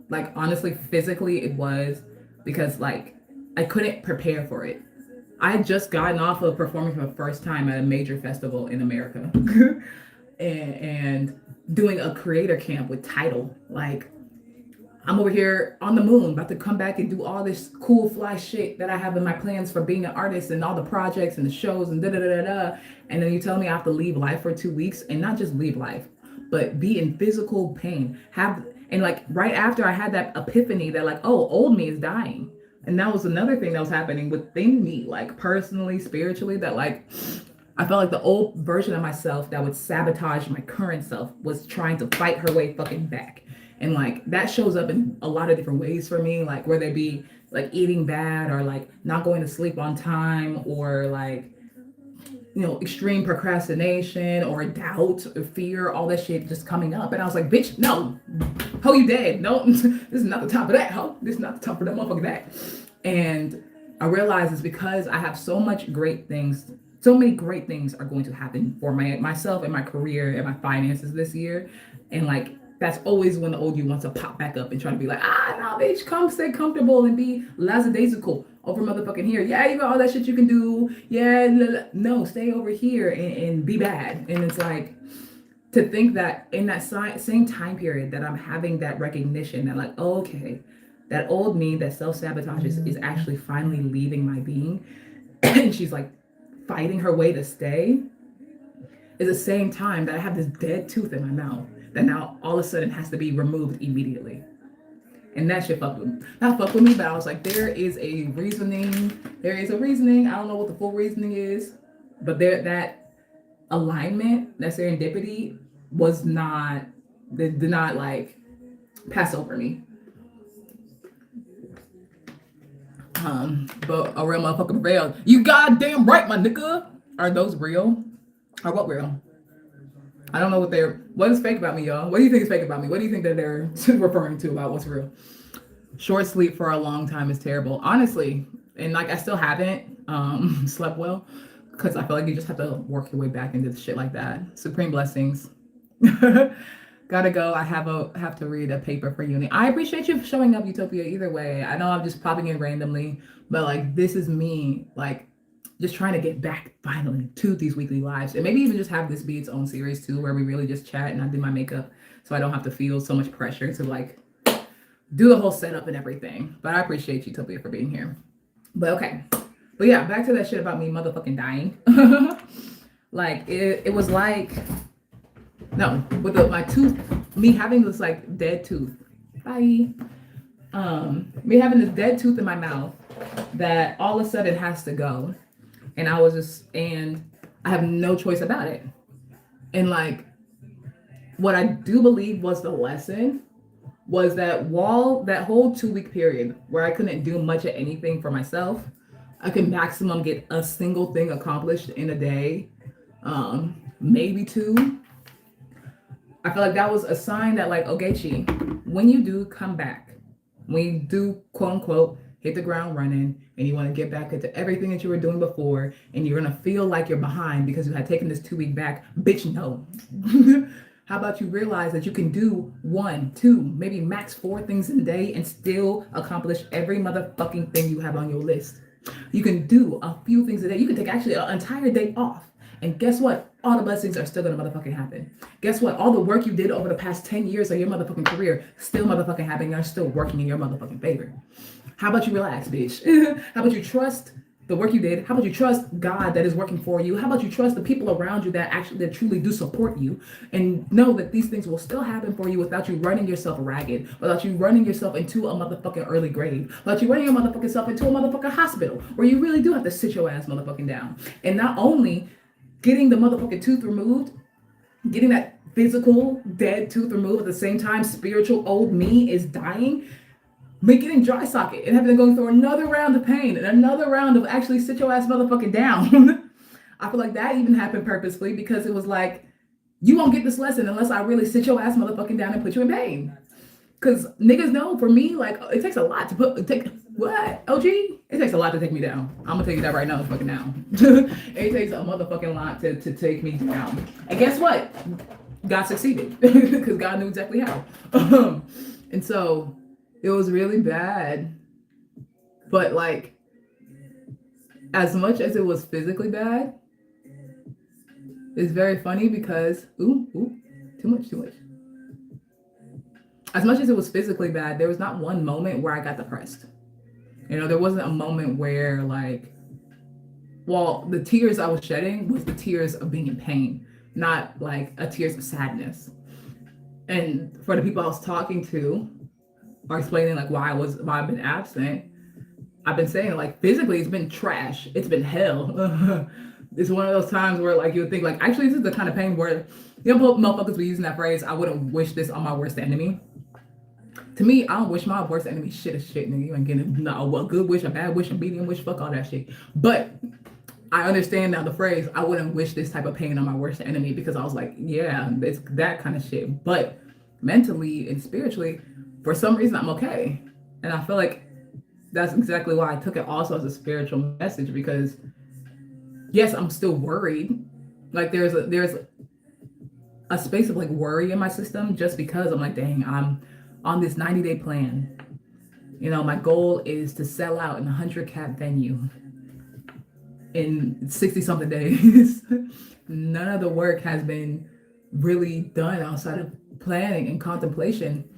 Like honestly, physically it was because like I couldn't prepare for it. I had just gotten off of performing for the first time at a major festival in America and doing a creator camp with Tidal. Like, I'm over here on the moon, about to come back and do all this cool fly shit that I have in my plans for being an artist and all the projects and the shows and da-da-da-da-da. And then you tell me I have to leave life for 2 weeks and not just leave life, but be in physical pain. And like right after I had that epiphany that like, oh, old me is dying. And that was another thing that was happening within me, like personally, spiritually, that like, I felt like the old version of myself that would sabotage my current self was trying to fight her way fucking back. And like that shows up in a lot of different ways for me, like whether it be like eating bad or like not going to sleep on time or like, extreme procrastination or doubt or fear, all that shit just coming up. And I was like, bitch, no, ho, you dead. No, this is not the top of that, ho. This is not the top of that motherfucker that. And I realized it's because I have so many great things are going to happen for myself and my career and my finances this year. And like that's always when the old you wants to pop back up and try to be like, no, bitch, come stay comfortable and be lackadaisical over motherfucking here. Yeah, you got all that shit you can do. Yeah, no, stay over here and be bad. And it's like to think that in that same time period that I'm having that recognition that like, oh, okay, that old me that self-sabotages is actually finally leaving my being. And she's like fighting her way to stay is the same time that I have this dead tooth in my mouth that now all of a sudden has to be removed immediately. And that shit not fuck with me, but I was like, there is a reasoning. I don't know what the full reasoning is, but that alignment, that serendipity did not like pass over me. But a real motherfucking real. You goddamn right, my nigga. Are those real? Or what real? I don't know what is fake about me, y'all? What do you think is fake about me? What do you think that they're referring to about what's real? Short sleep for a long time is terrible. Honestly, and like I still haven't slept well because I feel like you just have to work your way back into shit like that. Supreme blessings. Gotta go. I have to read a paper for uni. I appreciate you showing up, Utopia, either way. I know I'm just popping in randomly, but like this is me, like just trying to get back finally to these weekly lives. And maybe even just have this be its own series too, where we really just chat and I do my makeup so I don't have to feel so much pressure to like do the whole setup and everything. But I appreciate you, Utopia, for being here. But okay. But yeah, back to that shit about me motherfucking dying. Like it was like, no, with my tooth, me having this like dead tooth. Bye. Me having this dead tooth in my mouth that all of a sudden has to go. And I have no choice about it. And like, what I do believe was the lesson was that while that whole 2-week period where I couldn't do much of anything for myself, I could maximum get a single thing accomplished in a day, maybe 2. I feel like that was a sign that like, Ogechi, when you do come back, when you do quote unquote hit the ground running and you want to get back into everything that you were doing before and you're going to feel like you're behind because you had taken this 2-week back, bitch, no. How about you realize that you can do 1, 2, maybe max 4 things in a day and still accomplish every motherfucking thing you have on your list. You can do a few things a day. You can take actually an entire day off. And guess what? All the blessings are still gonna motherfucking happen. Guess what? All the work you did over the past 10 years of your motherfucking career still motherfucking happening. Are still working in your motherfucking favor. How about you relax, bitch? How about you trust the work you did? How about you trust God that is working for you? How about you trust the people around you that truly do support you and know that these things will still happen for you without you running yourself ragged, without you running yourself into a motherfucking early grave, without you running your motherfucking self into a motherfucking hospital where you really do have to sit your ass motherfucking down. And not only getting the motherfucking tooth removed, getting that physical dead tooth removed at the same time spiritual old me is dying, but getting dry socket and having to go through another round of pain and another round of actually sit your ass motherfucking down. I feel like that even happened purposefully because it was like, you won't get this lesson unless I really sit your ass motherfucking down and put you in pain. Because niggas know for me, like, it takes a lot to take, what? OG? It takes a lot to take me down. I'm gonna tell you that right now, fucking now. It takes a motherfucking lot to take me down. And guess what? God succeeded because God knew exactly how. And so it was really bad. But like, as much as it was physically bad, it's very funny because, too much. As much as it was physically bad, there was not one moment where I got depressed. You know, there wasn't a moment where like, well, the tears I was shedding was the tears of being in pain, not like a tears of sadness. And for the people I was talking to or explaining like why I've been absent, I've been saying like physically it's been trash. It's been hell. It's one of those times where like you would think like, actually this is the kind of pain where, you know, motherfuckers be using that phrase, I wouldn't wish this on my worst enemy. To me, I don't wish my worst enemy shit is shit, nigga. You ain't getting a good wish, a bad wish, a medium wish, fuck all that shit. But I understand now the phrase, I wouldn't wish this type of pain on my worst enemy, because I was like, yeah, it's that kind of shit. But mentally and spiritually, for some reason, I'm okay. And I feel like that's exactly why I took it also as a spiritual message, because yes, I'm still worried. Like there's a space of like worry in my system, just because I'm like, dang, I'm on this 90-day plan. You know, my goal is to sell out in a 100-cap venue in 60 something days. None of the work has been really done outside of planning and contemplation.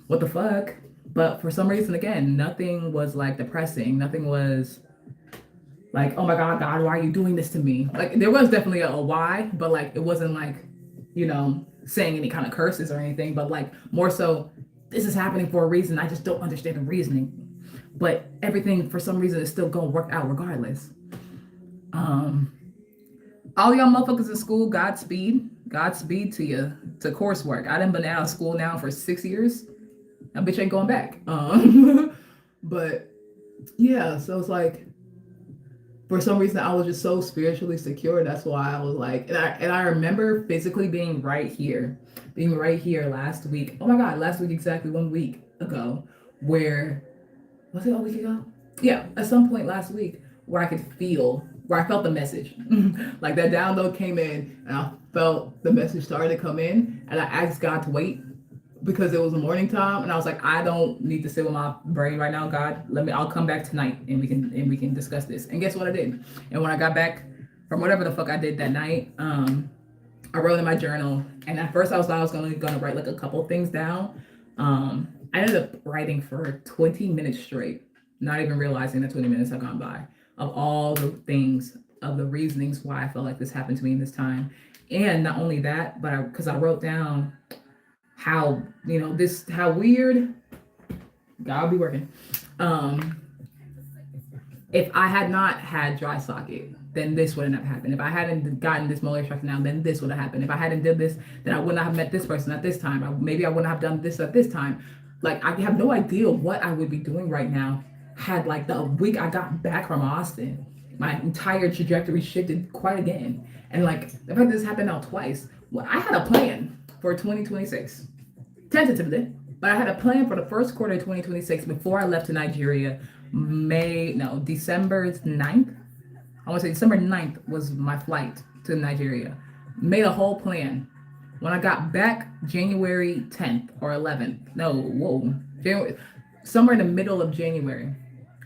What the fuck? But for some reason, again, nothing was like depressing. Nothing was like, oh my God, God, why are you doing this to me? Like, there was definitely a why, but like, it wasn't like, you know, saying any kind of curses or anything, but like more so, this is happening for a reason. I just don't understand the reasoning. But everything for some reason is still gonna work out regardless. All y'all motherfuckers in school, Godspeed. Godspeed to you, to coursework. I done been out of school now for 6 years. That bitch ain't going back. But yeah, so it's like, for some reason I was just so spiritually secure. That's why I was like, and I remember physically being right here last week. Oh my God, last week, exactly 1 week ago, where was it a week ago? Yeah, at some point last week, where I felt the message. Like that download came in and I felt the message started to come in, and I asked God to wait because it was a morning time, and I was like, I don't need to sit with my brain right now, God. I'll come back tonight and we can discuss this. And guess what I did? And when I got back from whatever the fuck I did that night, I wrote in my journal, and at first I thought I was gonna write like a couple things down. I ended up writing for 20 minutes straight, not even realizing that 20 minutes had gone by, of all the things, of the reasonings why I felt like this happened to me in this time. And not only that, but because I wrote down how, you know, how weird, God will be working. If I had not had dry socket, then this wouldn't have happened. If I hadn't gotten this molar extraction now, then this would have happened. If I hadn't did this, then I wouldn't have met this person at this time. Maybe I wouldn't have done this at this time. Like, I have no idea what I would be doing right now had, like, the week I got back from Austin, my entire trajectory shifted quite again. And like, the fact that this happened now twice, well, I had a plan for 2026, tentatively, but I had a plan for the first quarter of 2026 before I left to Nigeria. December 9th. I want to say December 9th was my flight to Nigeria. Made a whole plan. When I got back January 10th or 11th, January, somewhere in the middle of January,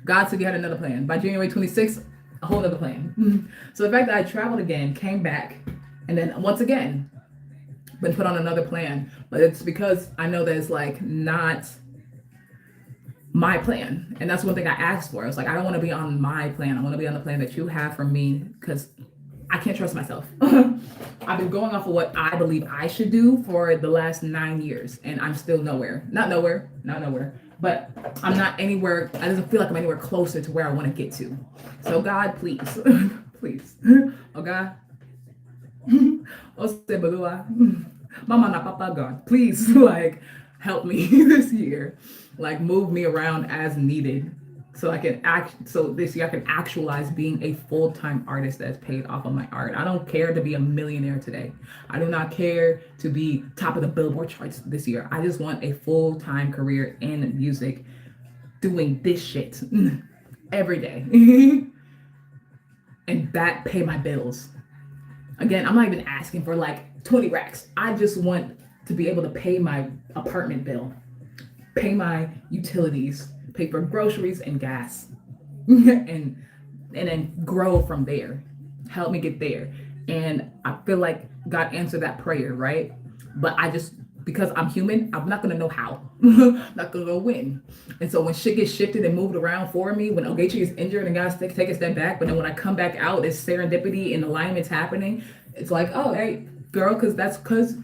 God said he had another plan. By January 26th, a whole other plan. So the fact that I traveled again, came back, and then once again, been put on another plan. But it's because I know that it's like not my plan. And that's one thing I asked for. I was like, I don't want to be on my plan. I want to be on the plan that you have for me, because I can't trust myself. I've been going off of what I believe I should do for the last 9 years, and I'm still nowhere. Not nowhere, but I'm not anywhere. I doesn't feel like I'm anywhere closer to where I want to get to. So God, please, please. Oh God. Mama na papa, God, please, like, help me this year. Like, move me around as needed, so I can this year I can actualize being a full-time artist that's paid off of my art. I don't care to be a millionaire today. I do not care to be top of the Billboard charts this year. I just want a full-time career in music, doing this shit every day. And that pay my bills. Again, I'm not even asking for like 20 racks. I just want to be able to pay my apartment bill, pay my utilities, pay for groceries and gas, and then grow from there. Help me get there. And I feel like God answered that prayer, right? But because I'm human, I'm not gonna know how. I'm not gonna know when. And so when shit gets shifted and moved around for me, when Ogechi is injured and guys take a step back, but then when I come back out, it's serendipity and alignment's happening. It's like, oh, hey, girl, because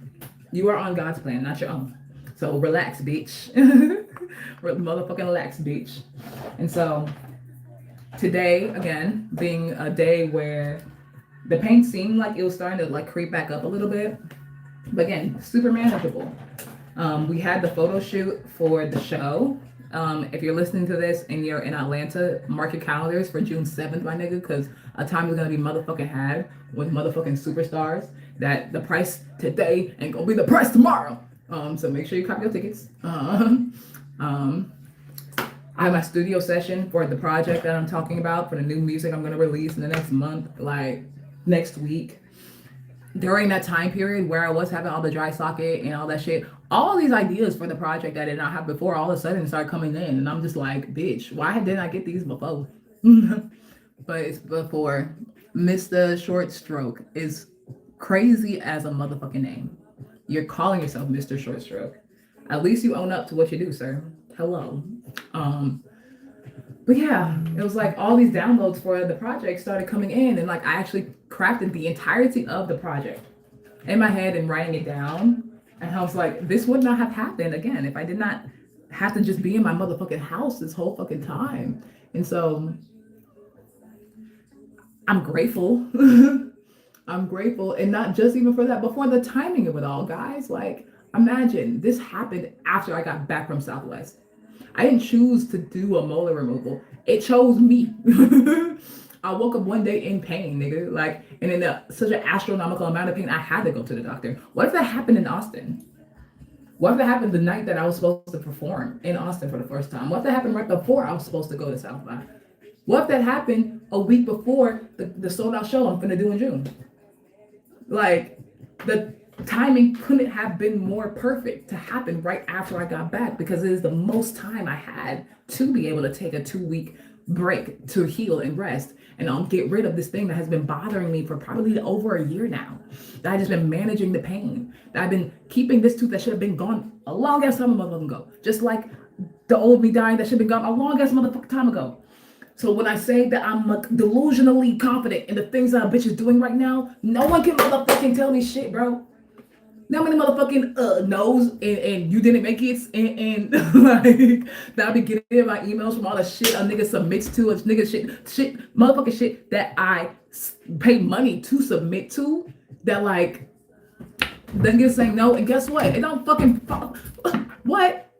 you are on God's plan, not your own. So relax, bitch. Motherfucking relax, bitch. And so today, again, being a day where the pain seemed like it was starting to like creep back up a little bit. But again, super manageable. We had the photo shoot for the show. If you're listening to this and you're in Atlanta, mark your calendars for June 7th, my nigga, because a time is gonna be motherfucking had with motherfucking superstars that the price today ain't gonna be the price tomorrow. So make sure you copy your tickets. Um, I have my studio session for the project that I'm talking about for the new music I'm gonna release in the next month, like next week. During that time period where I was having all the dry socket and all that shit, all these ideas for the project that I did not have before all of a sudden started coming in. And I'm just like, bitch, why didn't I get these before? But it's before. Mr. Short Stroke is crazy as a motherfucking name. You're calling yourself Mr. Short Stroke. At least you own up to what you do, sir. Hello. Um, but yeah, it was like all these downloads for the project started coming in, and like I actually crafted the entirety of the project in my head and writing it down. And I was like, this would not have happened again if I did not have to just be in my motherfucking house this whole fucking time. And so I'm grateful. I'm grateful, and not just even for that, but for the timing of it all, guys. Like, imagine this happened after I got back from Southwest. I didn't choose to do a molar removal. It chose me. I woke up one day in pain, nigga. Like, and in such an astronomical amount of pain, I had to go to the doctor. What if that happened in Austin? What if that happened the night that I was supposed to perform in Austin for the first time? What if that happened right before I was supposed to go to South by? What if that happened a week before the sold out show I'm gonna do in June? Like, the timing couldn't have been more perfect to happen right after I got back, because it is the most time I had to be able to take a 2-week break to heal and rest and get rid of this thing that has been bothering me for probably over a year now. That I've just been managing the pain. That I've been keeping this tooth that should have been gone a long ass time ago. Just like the old me dying that should have been gone a long ass motherfucking time ago. So when I say that I'm like delusionally confident in the things that a bitch is doing right now, no one can motherfucking tell me shit, bro. How many motherfucking no's and you didn't make it and like that I be getting my emails from all the shit a nigga submits to, a nigga shit, motherfucking shit that I pay money to submit to, that like then niggas saying no, and guess what? It don't fucking what?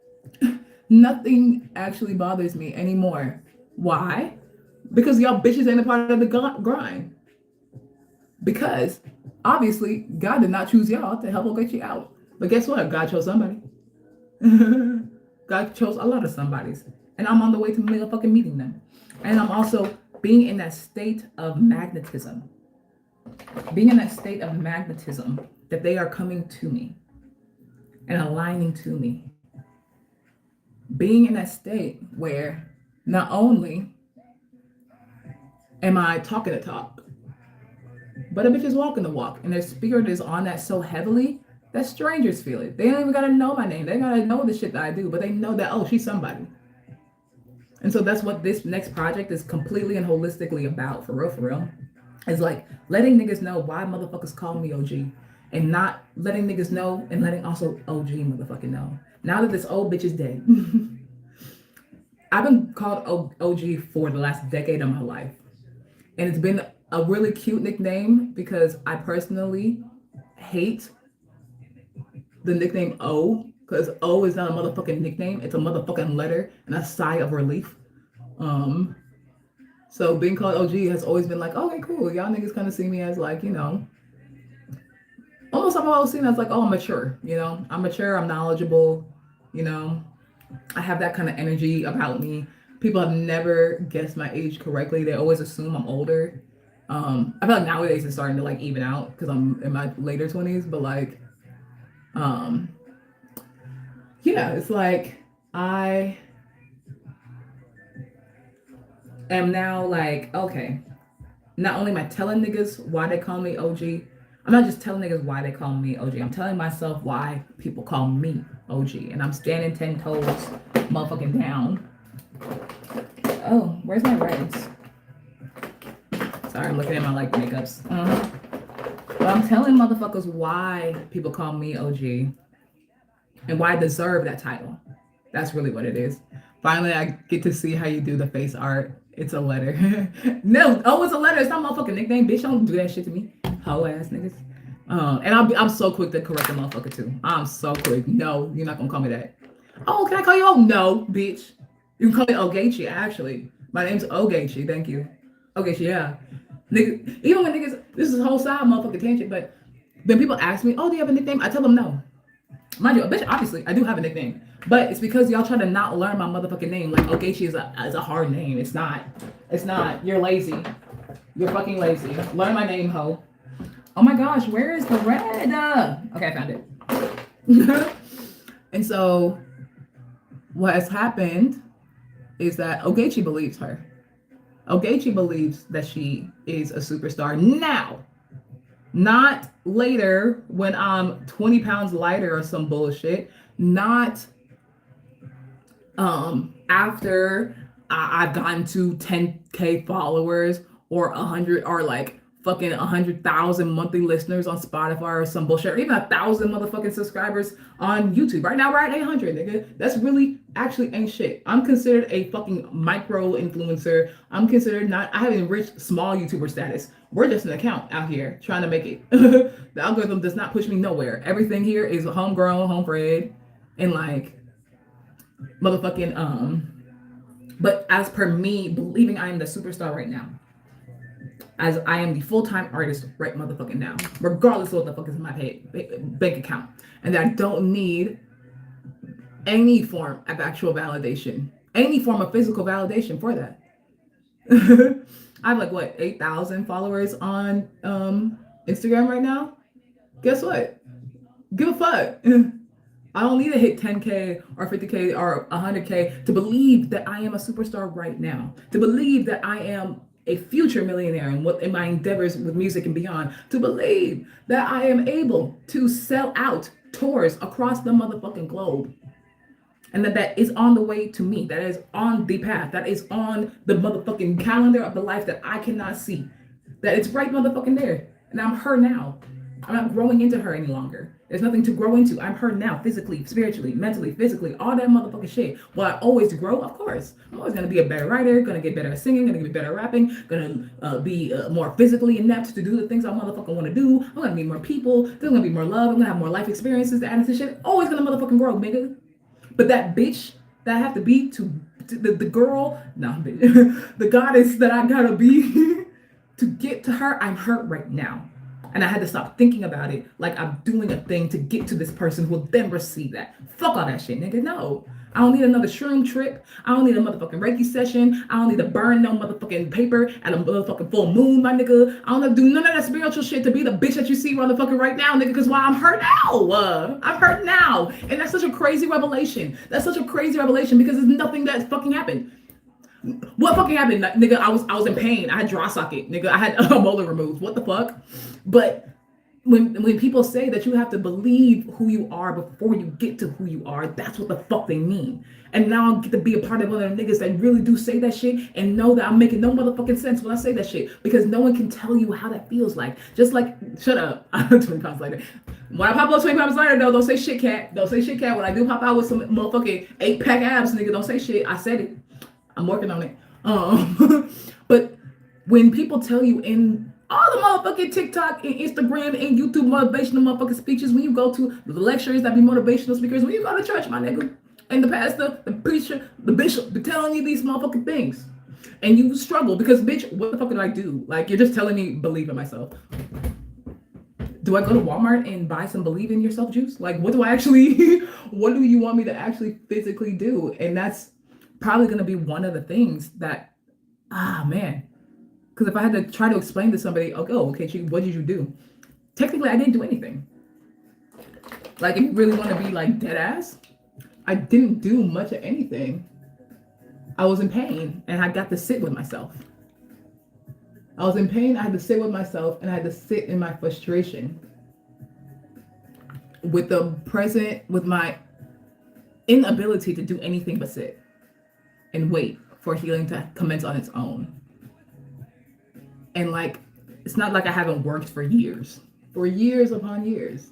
Nothing actually bothers me anymore. Why? Because y'all bitches ain't a part of the grind. Because obviously God did not choose y'all to help get you out. But guess what? God chose somebody. God chose a lot of somebodies. And I'm on the way to motherfucking meeting them. And I'm also being in that state of magnetism. Being in that state of magnetism that they are coming to me and aligning to me. Being in that state where not only am I talking the talk, but a bitch is walking the walk, and their spirit is on that so heavily that strangers feel it. They don't even gotta know my name. They gotta know the shit that I do, but they know that, oh, she's somebody. And so that's what this next project is completely and holistically about, for real. It's like letting niggas know why motherfuckers call me OG, and not letting niggas know and letting also OG motherfucking know. Now that this old bitch is dead. I've been called OG for the last decade of my life. And it's been a really cute nickname because I personally hate the nickname O, because O is not a motherfucking nickname. It's a motherfucking letter and a sigh of relief. So being called OG has always been like, okay, cool. Y'all niggas kind of see me as like, you know, almost I've always seen as like, oh, I'm mature, you know, I'm mature, I'm knowledgeable, you know, I have that kind of energy about me. People have never guessed my age correctly. They always assume I'm older. I feel like nowadays it's starting to like even out because I'm in my later 20s, but like, yeah, it's like I am now like, okay, not only am I telling niggas why they call me OG, I'm not just telling niggas why they call me OG. I'm telling myself why people call me OG. And I'm standing 10 toes, motherfucking down. Oh, where's my reds? Sorry, I'm looking at my like makeups. But I'm telling motherfuckers why people call me OG and why I deserve that title. That's really what it is. Finally, I get to see how you do the face art. It's a letter. No, oh, it's a letter. It's not my motherfucking nickname. Bitch, don't do that shit to me. Hoe ass niggas. And I'm so quick to correct a motherfucker too. I'm so quick. No, you're not gonna call me that. Oh, can I call you? Oh no, bitch. You can call me Ogechi. Actually, my name's Ogechi. Thank you. Ogechi. Yeah. Nigga, even when niggas, this is a whole side motherfucking tangent, but when people ask me, "Oh, do you have a nickname?" I tell them no. Mind you, bitch, obviously, I do have a nickname, but it's because y'all try to not learn my motherfucking name. Like Ogechi is a hard name. It's not. It's not. You're lazy. You're fucking lazy. Learn my name, ho. Oh my gosh, where is the red? Okay, I found it. And so what has happened is that Ogechi believes her. Ogechi believes that she is a superstar now, not later when I'm 20 pounds lighter or some bullshit, not after I've gotten to 10K followers or 100 or like fucking 100,000 monthly listeners on Spotify or some bullshit, or even 1,000 motherfucking subscribers on YouTube. Right now we're at 800, nigga. That's really actually ain't shit. I'm considered a fucking micro influencer. I'm considered not, I haven't reached small YouTuber status. We're just an account out here trying to make it. The algorithm does not push me nowhere. Everything here is homegrown, home bred, and like motherfucking but as per me believing I am the superstar right now, as I am the full-time artist right motherfucking now, regardless of what the fuck is in my bank account, and that I don't need any form of actual validation, any form of physical validation for that. I have like what, 8,000 followers on Instagram right now. Guess what? Give a fuck. I don't need to hit 10K or 50K or 100K to believe that I am a superstar right now, to believe that I am a future millionaire in my endeavors with music and beyond, to believe that I am able to sell out tours across the motherfucking globe. And that is on the way to me, that is on the path, that is on the motherfucking calendar of the life that I cannot see, that it's right motherfucking there. And I'm her now. I'm not growing into her any longer. There's nothing to grow into. I'm her now, physically, spiritually, mentally, physically, all that motherfucking shit. Will I always grow? Of course. I'm always gonna be a better writer, gonna get better at singing, gonna get better at rapping, gonna be more physically inept to do the things I motherfucking wanna do. I'm gonna meet more people. There's gonna be more love. I'm gonna have more life experiences to add into shit. Always gonna motherfucking grow, nigga. But that bitch that I have to be to the girl, no, the goddess that I gotta be to get to her, I'm hurt right now. And I had to stop thinking about it like I'm doing a thing to get to this person who will then receive that. Fuck all that shit, nigga. No. I don't need another shroom trip. I don't need a motherfucking Reiki session. I don't need to burn no motherfucking paper at a motherfucking full moon, my nigga. I don't have to do none of that spiritual shit to be the bitch that you see motherfucking right now, nigga, because why I'm hurt now. I'm hurt now. And that's such a crazy revelation. That's such a crazy revelation because there's nothing that's fucking happened. What fucking happened, nigga? I was in pain. I had dry socket, nigga. I had a molar removed. What the fuck? But when people say that you have to believe who you are before you get to who you are, that's what the fuck they mean. And now I get to be a part of one of the niggas that really do say that shit and know that I'm making no motherfucking sense when I say that shit, because no one can tell you how that feels like. Just like, shut up. 20 pounds later. When I pop out 20 pounds later, though, don't say shit, cat. Don't say shit, cat. When I do pop out with some motherfucking 8-pack abs, nigga, don't say shit. I said it. I'm working on it. But when people tell you in all the motherfucking TikTok and Instagram and YouTube motivational motherfucking speeches, when you go to the lectures that be motivational speakers, when you go to church, my nigga, and the pastor, the preacher, the bishop be telling you these motherfucking things, and you struggle because, bitch, what the fuck did I do? Like, you're just telling me believe in myself. Do I go to Walmart and buy some believe in yourself juice? Like, what do I actually, what do you want me to actually physically do? And that's probably going to be one of the things that, man, because if I had to try to explain to somebody, okay, what did you do? Technically, I didn't do anything. Like, if you really want to be like dead ass, I didn't do much of anything. I was in pain and I got to sit with myself. I was in pain, I had to sit with myself, and I had to sit in my frustration with my inability to do anything but sit and wait for healing to commence on its own. And like, it's not like I haven't worked for years upon years.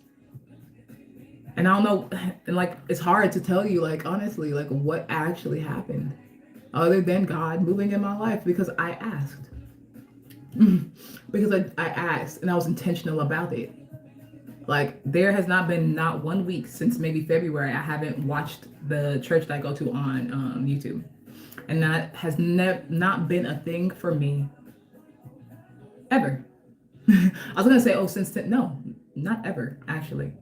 And I don't know, and like, it's hard to tell you, like, honestly, like, what actually happened other than God moving in my life, because I asked. Because I asked and I was intentional about it. Like there has not been not 1 week since maybe February I haven't watched the church that I go to on YouTube, and that has not been a thing for me ever. I was gonna say, oh, since no, not ever actually.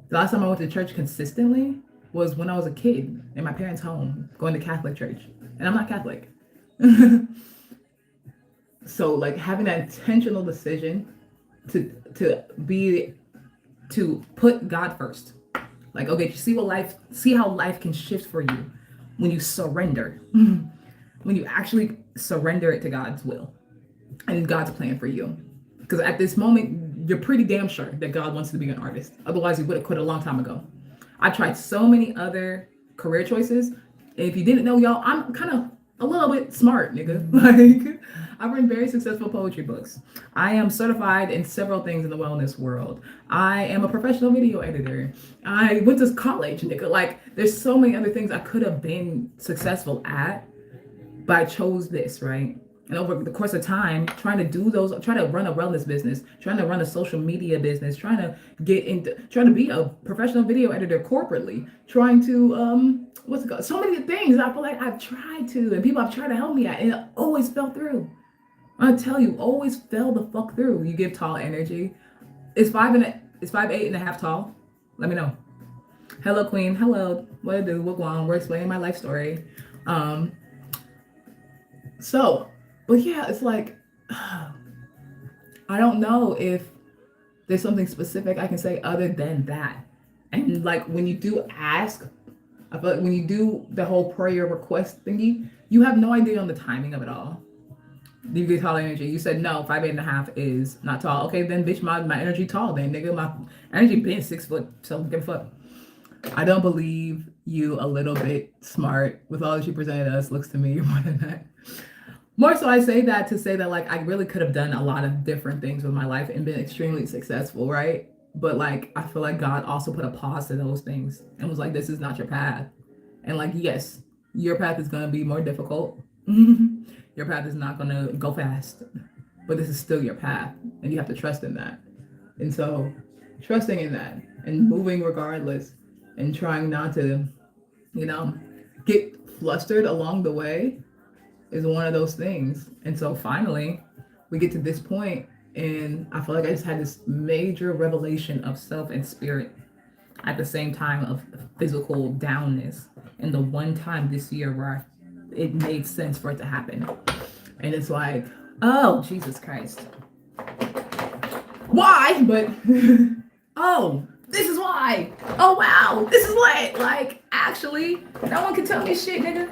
The last time I went to church consistently was when I was a kid in my parents' home, going to Catholic church, and I'm not Catholic. So like having that intentional decision to be to put God first. Like, okay, see how life can shift for you when you surrender. When you actually surrender it to God's will and God's plan for you. Because at this moment, you're pretty damn sure that God wants you to be an artist. Otherwise, you would have quit a long time ago. I tried so many other career choices. And if you didn't know, y'all, I'm kind of a little bit smart, nigga. Like, I've written very successful poetry books. I am certified in several things in the wellness world. I am a professional video editor. I went to college, nigga. Like, there's so many other things I could have been successful at, but I chose this, right? And over the course of time, trying to run a wellness business, trying to run a social media business, trying to be a professional video editor corporately, trying to, what's it called? So many things I feel like I've tried to, and people have tried to help me at, and it always fell through. I tell you, always fell the fuck through. You give tall energy. It's 5'8.5" tall. Let me know. Hello, Queen. Hello. What I do? What on? We're explaining my life story. But yeah, it's like, I don't know if there's something specific I can say other than that. And like when you do ask, I feel like when you do the whole prayer request thingy, you have no idea on the timing of it all. You get tall energy. You said no, 5'8.5" is not tall. Okay, then bitch, my energy tall then, nigga. My energy been 6 foot, so give a fuck. I don't believe you a little bit smart with all that you presented us. Looks to me you're more than that. More so, I say that to say that like I really could have done a lot of different things with my life and been extremely successful, right? But like I feel like God also put a pause to those things and was like, this is not your path. And like, yes, your path is gonna be more difficult. Your path is not gonna go fast, but this is still your path, and you have to trust in that. And so, trusting in that and moving regardless, and trying not to, get flustered along the way is one of those things. And so finally we get to this point, and I feel like I just had this major revelation of self and spirit at the same time of physical downness, and the one time this year where it made sense for it to happen. And it's like, oh Jesus Christ, why? But oh, this is why. Oh wow, this is what. Like, actually, no one can tell me shit, nigga.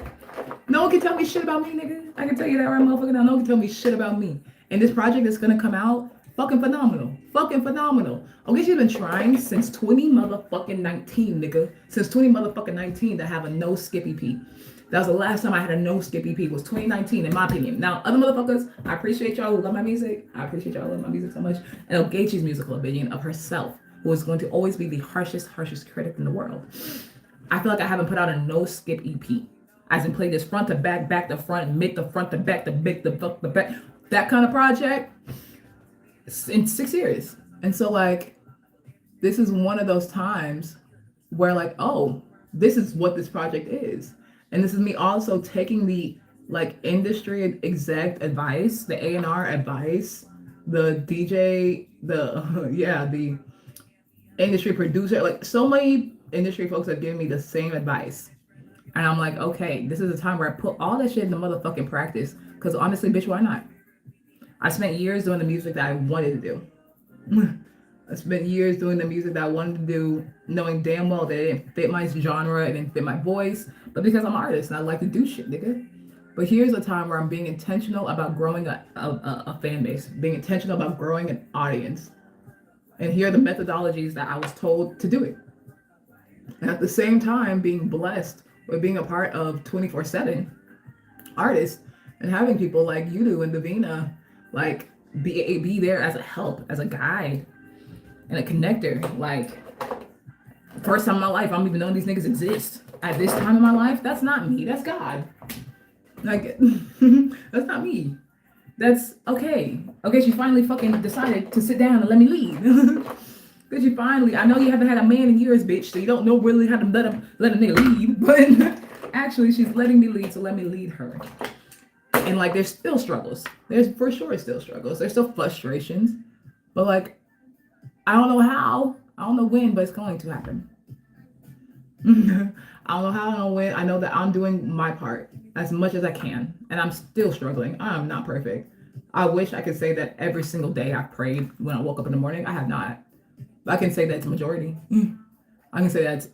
No one can tell me shit about me, nigga. I can tell you that right, motherfucker. Now, no one can tell me shit about me. And this project is gonna come out fucking phenomenal. Fucking phenomenal. Okay, she's been trying since 2019, nigga. Since 2019 to have a no skip EP. That was the last time I had a no skip EP, was 2019, in my opinion. Now, other motherfuckers, I appreciate y'all who love my music. I appreciate y'all who love my music so much. And Ogechi's musical opinion of herself, who is going to always be the harshest critic in the world. I feel like I haven't put out a no skip EP. As in play this front to back, back to front, mid to front to back, to mid to back, that kind of project in 6 years. And so like, this is one of those times where like, oh, this is what this project is. And this is me also taking the like industry exec advice, the A&R advice, the DJ, the industry producer, like so many industry folks have given me the same advice. And I'm like, okay, this is a time where I put all that shit into motherfucking practice. Because honestly, bitch, why not? I spent years doing the music that I wanted to do. I spent years doing the music that I wanted to do, knowing damn well that it didn't fit my genre, it didn't fit my voice. But because I'm an artist and I like to do shit, nigga. But here's a time where I'm being intentional about growing a fan base, being intentional about growing an audience. And here are the methodologies that I was told to do it. And at the same time, being blessed with being a part of 24/7 artists and having people like you do and Davina like be there as a help, as a guide and a connector. Like, first time in my life I'm even knowing these niggas exist at this time in my life. That's not me, that's God. Like that's not me. That's okay, she finally fucking decided to sit down and let me lead. Could you finally? I know you haven't had a man in years, bitch, so you don't know really how to let a nigga lead. But actually, she's letting me lead, so let me lead her. And like, there's still struggles. There's for sure still struggles. There's still frustrations. But like, I don't know how. I don't know when, but it's going to happen. I don't know how, I don't know when. I know that I'm doing my part as much as I can. And I'm still struggling. I'm not perfect. I wish I could say that every single day I prayed when I woke up in the morning. I have not. I can say that's a majority. I can say that's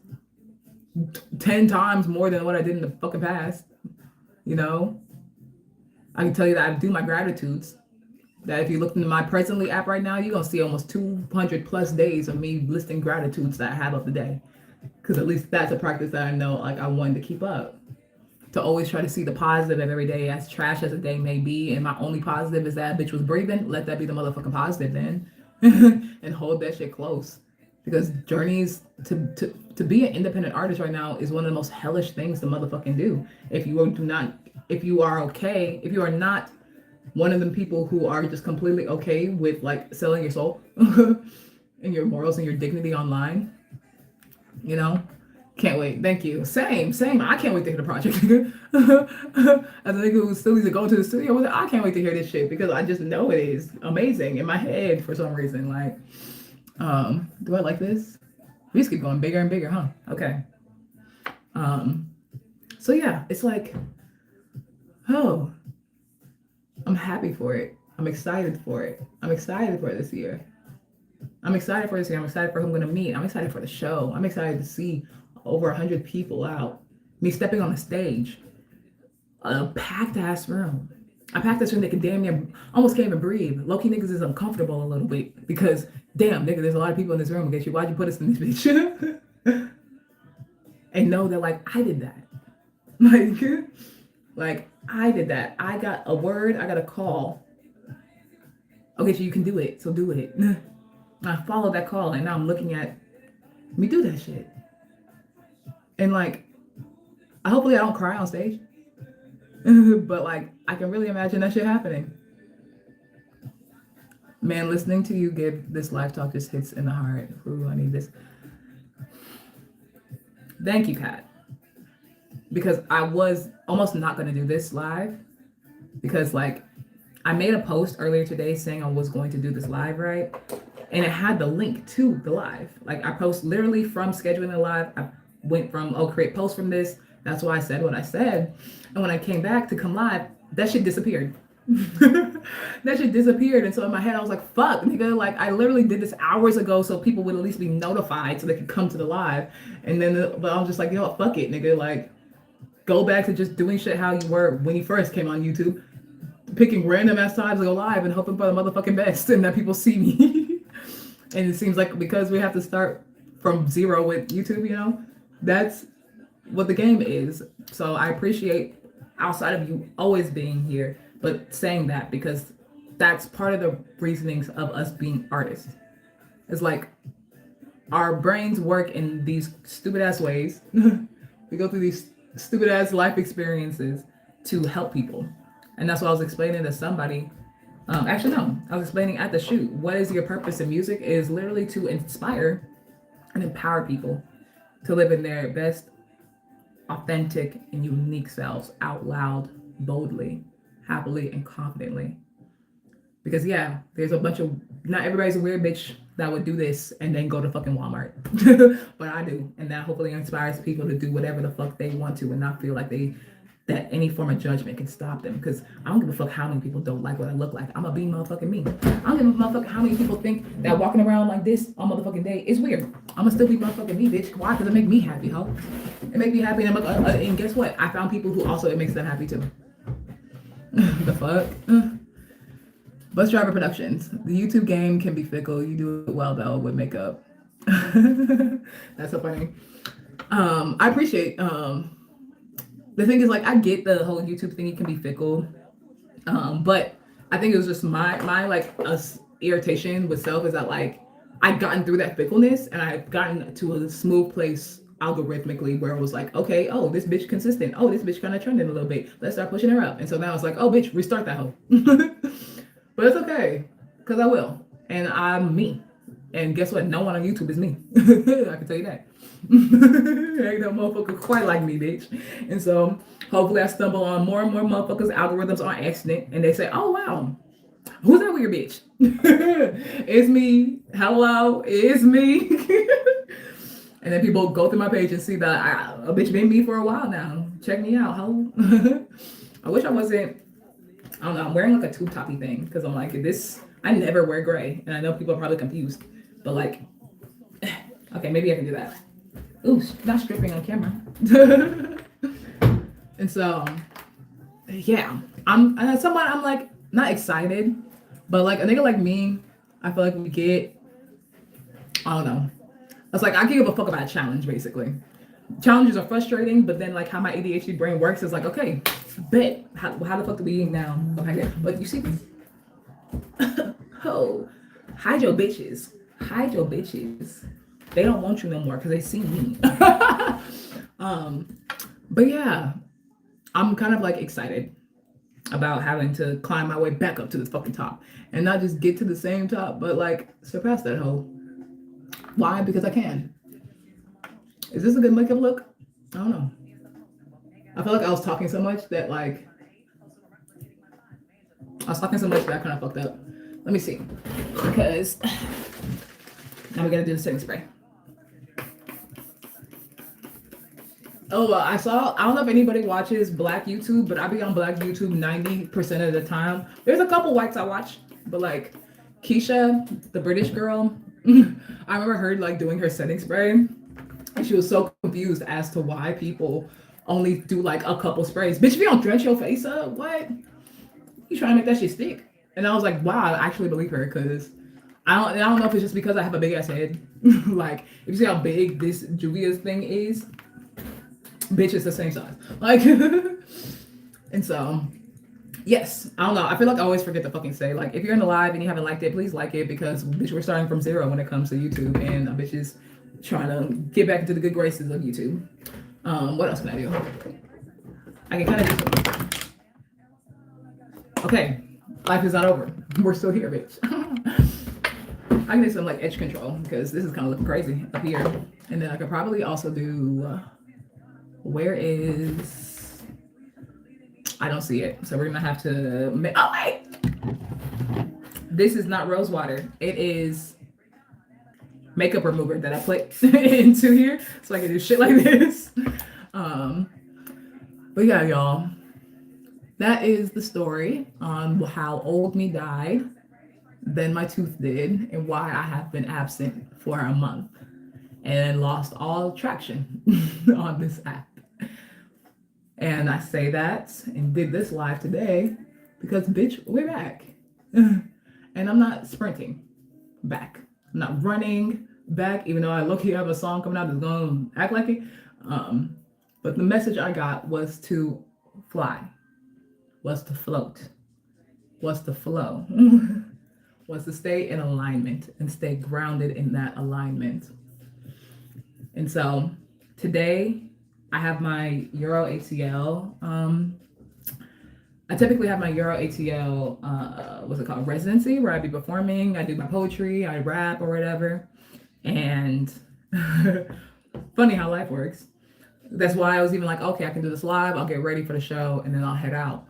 10 times more than what I did in the fucking past. You know? I can tell you that I do my gratitudes. That if you look into my Presently app right now, you're going to see almost 200 plus days of me listing gratitudes that I have of the day. Because at least that's a practice that I know like I wanted to keep up. To always try to see the positive of every day, as trash as a day may be. And my only positive is that bitch was breathing. Let that be the motherfucking positive then. And hold that shit close. Because journeys to be an independent artist right now is one of the most hellish things to motherfucking do. If you are not one of them people who are just completely okay with like selling your soul and your morals and your dignity online, you know, can't wait. Thank you. Same. I can't wait to hear the project. As a nigga who still needs to go to the studio with it, I can't wait to hear this shit because I just know it is amazing in my head for some reason. Like, do I like this? We just keep going bigger and bigger, huh? Okay. So yeah, it's like, oh, I'm happy for it. I'm excited for it. I'm excited for this year. I'm excited for who I'm going to meet. I'm excited for the show. I'm excited to see over 100 people out. Me stepping on the stage. A packed ass room. A packed ass room that can damn near almost can't even breathe. Low-key niggas is uncomfortable a little bit because damn nigga, there's a lot of people in this room against you. Why'd you put us in this bitch? And know that like I did that. Like I did that. I got a word, I got a call. Okay, so you can do it, so do it. I followed that call and now I'm looking at me do that shit. And like, hopefully I don't cry on stage. But like, I can really imagine that shit happening. Man, listening to you give this live talk just hits in the heart. Ooh, I need this. Thank you, Kat. Because I was almost not going to do this live. Because like, I made a post earlier today saying I was going to do this live, right? And it had the link to the live. Like I post literally from scheduling the live. I went from, create post from this. That's why I said what I said. And when I came back to come live, that shit disappeared. That shit disappeared. And so in my head, I was like, fuck, nigga. Like I literally did this hours ago so people would at least be notified so they could come to the live. And then, but I was just like, fuck it, nigga. Like go back to just doing shit how you were when you first came on YouTube. Picking random ass times to go live and hoping for the motherfucking best and that people see me. And it seems like because we have to start from zero with YouTube, that's what the game is. So I appreciate outside of you always being here, but saying that because that's part of the reasonings of us being artists. It's like our brains work in these stupid ass ways. We go through these stupid ass life experiences to help people. And that's what I was explaining to somebody. I was explaining at the shoot. What is your purpose in music? It is literally to inspire and empower people to live in their best, authentic, and unique selves out loud, boldly, happily, and confidently. Because there's a bunch of, not everybody's a weird bitch that would do this and then go to fucking Walmart. But I do. And that hopefully inspires people to do whatever the fuck they want to and not feel like that any form of judgment can stop them. Because I don't give a fuck how many people don't like what I look like. I'm a be motherfucking me. I don't give a motherfucker how many people think that walking around like this on motherfucking day is weird. I'm gonna still be motherfucking me, bitch. Why? Because it make me happy, ho. It make me happy. And guess what? I found people who also it makes them happy too. The fuck? Bus Driver Productions. The YouTube game can be fickle. You do it well though with makeup. That's so funny. I appreciate the thing is, like, I get the whole YouTube thing, it can be fickle. But I think it was just my like irritation with self is that like I'd gotten through that fickleness and I had gotten to a smooth place algorithmically where it was like, okay, oh, this bitch consistent. Oh, this bitch kind of trending a little bit. Let's start pushing her up. And so now it's like, oh, bitch, restart that hoe. But it's okay, because I will. And I'm me. And guess what? No one on YouTube is me. I can tell you that. Ain't no motherfucker quite like me, bitch. And so hopefully I stumble on more and more motherfuckers' algorithms on accident, and they say, "Oh wow, who's that weird bitch?" It's me. Hello, it's me. And then people go through my page and see that a bitch been me for a while now. Check me out, ho. I wish I wasn't. I don't know. I'm wearing like a tube toppy thing because I'm like this. I never wear gray, and I know people are probably confused. But like, okay, maybe I can do that. Ooh, not stripping on camera. And so, yeah, I'm someone I'm like not excited, but like a nigga like me, I feel like we get. I don't know. It's like I can give a fuck about a challenge basically. Challenges are frustrating, but then like how my ADHD brain works is like, okay, bet how the fuck do we eat now? Okay, but you see, oh, hide your bitches. Hide your bitches. They don't want you no more because they see me. But yeah, I'm kind of like excited about having to climb my way back up to this fucking top and not just get to the same top, but like surpass that hoe. Why? Because I can. Is this a good makeup look? I don't know. I feel like I was talking so much that like I kind of fucked up. Let me see. Because now we gotta do the setting spray. Oh, well, I don't know if anybody watches Black YouTube, but I be on Black YouTube 90% of the time. There's a couple whites I watch, but like Keisha, the British girl, I remember her like doing her setting spray, and she was so confused as to why people only do like a couple sprays. Bitch, if you don't drench your face up, what? You trying to make that shit stick? And I was like, wow, I actually believe her because I don't know if it's just because I have a big ass head. Like, if you see how big this Juvia's thing is, bitch, it's the same size. Like, and so, yes, I don't know. I feel like I always forget to fucking say, like, if you're in the live and you haven't liked it, please like it because, bitch, we're starting from zero when it comes to YouTube, and a bitch is trying to get back into the good graces of YouTube. What else can I do? I can kind of do something. Okay, life is not over. We're still here, bitch. I can do some like edge control because this is kind of looking crazy up here. And then I could probably also do, where is, I don't see it. So we're gonna have to, oh wait! This is not rose water. It is makeup remover that I put into here so I can do shit like this. But yeah, y'all. That is the story on how old me died, then my tooth did, and why I have been absent for a month and lost all traction on this app. And I say that and did this live today because, bitch, we're back. And I'm not sprinting back. I'm not running back, even though I low-key have a song coming out that's going to act like it. But the message I got was to fly. Was to float, was to flow, was to stay in alignment and stay grounded in that alignment. And so today I have my Euro ATL. I typically have my Euro ATL, what's it called, residency, where I be performing, I do my poetry, I rap or whatever. And funny how life works. That's why I was even like, okay, I can do this live, I'll get ready for the show, and then I'll head out.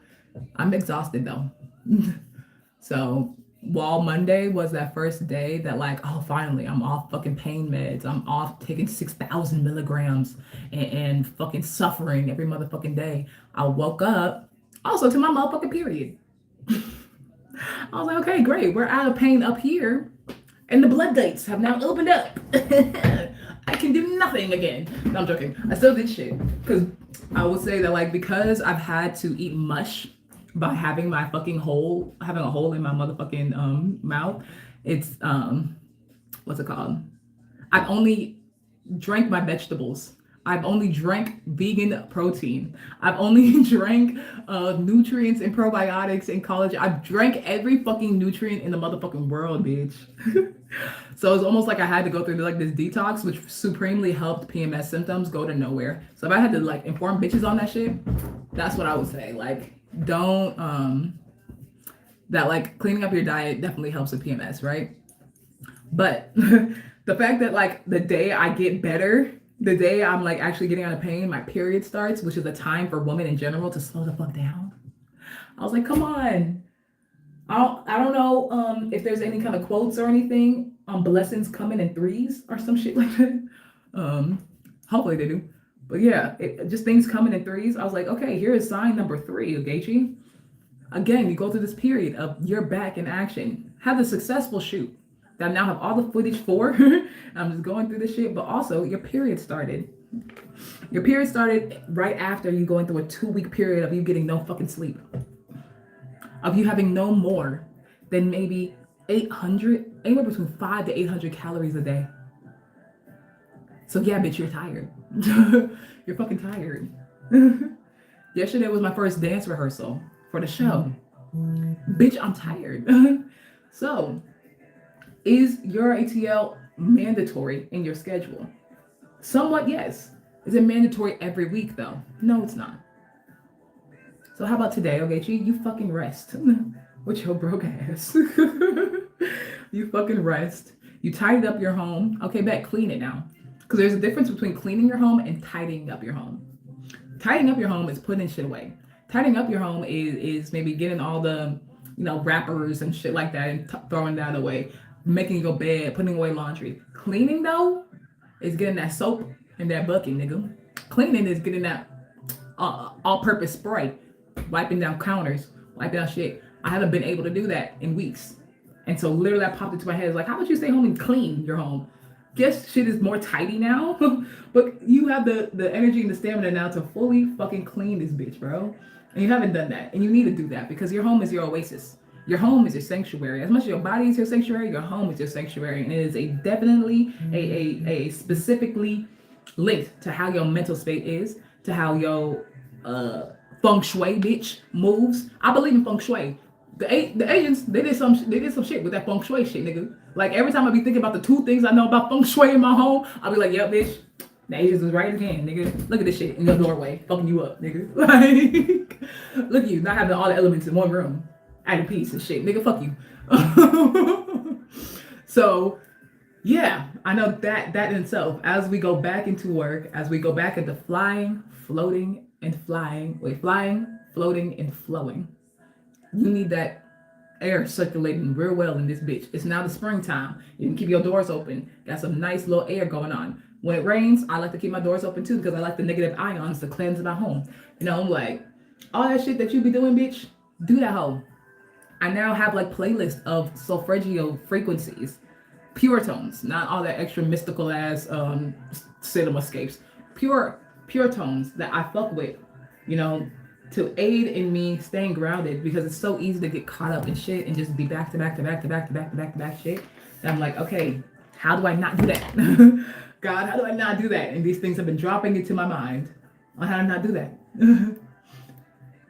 I'm exhausted though. So while Monday was that first day that like, oh, finally I'm off fucking pain meds. I'm off taking 6,000 milligrams and fucking suffering every motherfucking day. I woke up also to my motherfucking period. I was like, okay, great. We're out of pain up here. And the blood gates have now opened up. I can do nothing again. No, I'm joking. I still did shit. Because I would say that like, because I've had to eat mush by having my fucking having a hole in my motherfucking mouth, it's what's it called? I've only drank my vegetables. I've only drank vegan protein. I've only drank nutrients and probiotics in college. I've drank every fucking nutrient in the motherfucking world, bitch. So it's almost like I had to go through like this detox, which supremely helped PMS symptoms go to nowhere. So if I had to like inform bitches on that shit, that's what I would say. Like, don't that like cleaning up your diet definitely helps with PMS, right? But the fact that like the day I get better, the day I'm like actually getting out of pain, my period starts, which is a time for women in general to slow the fuck down. I was like, come on. I don't know if there's any kind of quotes or anything on blessings coming in threes or some shit like that. Um, hopefully they do. But yeah, just things coming in threes. I was like, okay, here is sign number 3, Ogechi. Again, you go through this period of you're back in action. Have a successful shoot that I now have all the footage for. I'm just going through this shit, but also your period started. Your period started right after you going through a 2-week period of you getting no fucking sleep, of you having no more than maybe 800, anywhere between 5 to 800 calories a day. So yeah, bitch, you're tired. You're fucking tired. Yesterday was my first dance rehearsal for the show. Bitch, I'm tired. So, is your ATL mandatory in your schedule? Somewhat, yes. Is it mandatory every week, though? No, it's not. So how about today, Ogechi? You fucking rest with your broke ass. You fucking rest. You tidied up your home. Okay, bet, clean it now. Because there's a difference between cleaning your home and tidying up your home. Tidying up your home is putting shit away. Tidying up your home is maybe getting all the, wrappers and shit like that and throwing that away. Making your bed, putting away laundry. Cleaning, though, is getting that soap in that bucket, nigga. Cleaning is getting that all-purpose spray, wiping down counters, wiping down shit. I haven't been able to do that in weeks. And so literally I popped into my head, like, how about you stay home and clean your home? Guess shit is more tidy now, but you have the energy and the stamina now to fully fucking clean this bitch, bro. And you haven't done that. And you need to do that because your home is your oasis. Your home is your sanctuary. As much as your body is your sanctuary, your home is your sanctuary. And it is definitely a specifically linked to how your mental state is, to how your feng shui bitch moves. I believe in feng shui. The Asians, they did some shit with that feng shui shit, nigga. Like every time I be thinking about the 2 things I know about feng shui in my home, I'll be like, yep, bitch, the Asians was right again, nigga. Look at this shit in your doorway, fucking you up, nigga. Like, look at you, not having all the elements in one room, adding peace and shit, nigga. Fuck you. So, yeah, I know that in itself. As we go back into work, as we go back into flying, floating, and flying, floating, and flowing. You need that air circulating real well in this bitch. It's now the springtime. You can keep your doors open. Got some nice little air going on. When it rains, I like to keep my doors open too because I like the negative ions to cleanse my home. I'm like, all that shit that you be doing, bitch, do that hoe. I now have like playlists of solfeggio frequencies, pure tones, not all that extra mystical ass cinemascapes. Pure tones that I fuck with, to aid in me staying grounded because it's so easy to get caught up in shit and just be back to back to back to back to back to back to back shit. And I'm like, okay, how do I not do that? God, how do I not do that? And these things have been dropping into my mind on how to not do that.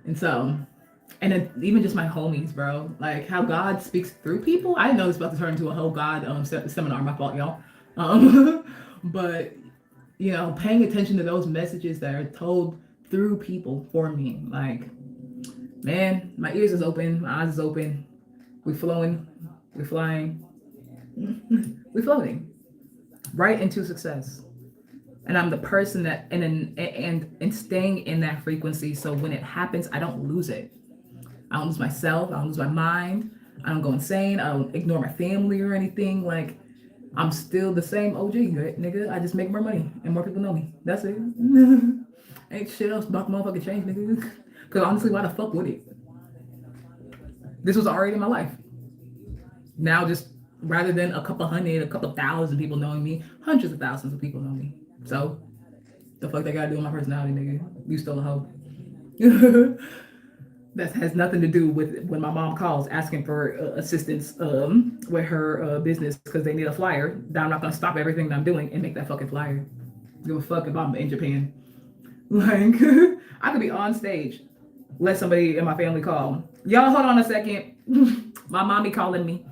And so, and then even just my homies, bro, like how God speaks through people. I didn't know this was about to turn into a whole God seminar. My fault, y'all. But paying attention to those messages that are told through people for me. Like, man, my ears is open, my eyes is open. We flowing, we flying, we floating right into success. And I'm the person that and staying in that frequency. So when it happens, I don't lose it. I don't lose myself. I don't lose my mind. I don't go insane. I don't ignore my family or anything. Like, I'm still the same OG, nigga. I just make more money and more people know me. That's it. Ain't shit else about the motherfucking change, nigga. Because honestly, why the fuck would it? This was already in my life. Now, just rather than a couple hundred, a couple thousand people knowing me, hundreds of thousands of people know me. So, the fuck they gotta do with my personality, nigga? You still a hoe. That has nothing to do with when my mom calls asking for assistance with her business because they need a flyer. That I'm not gonna stop everything that I'm doing and make that fucking flyer. Give a fuck if I'm in Japan. Like, I could be on stage, let somebody in my family call. Y'all, hold on a second. My mommy calling me.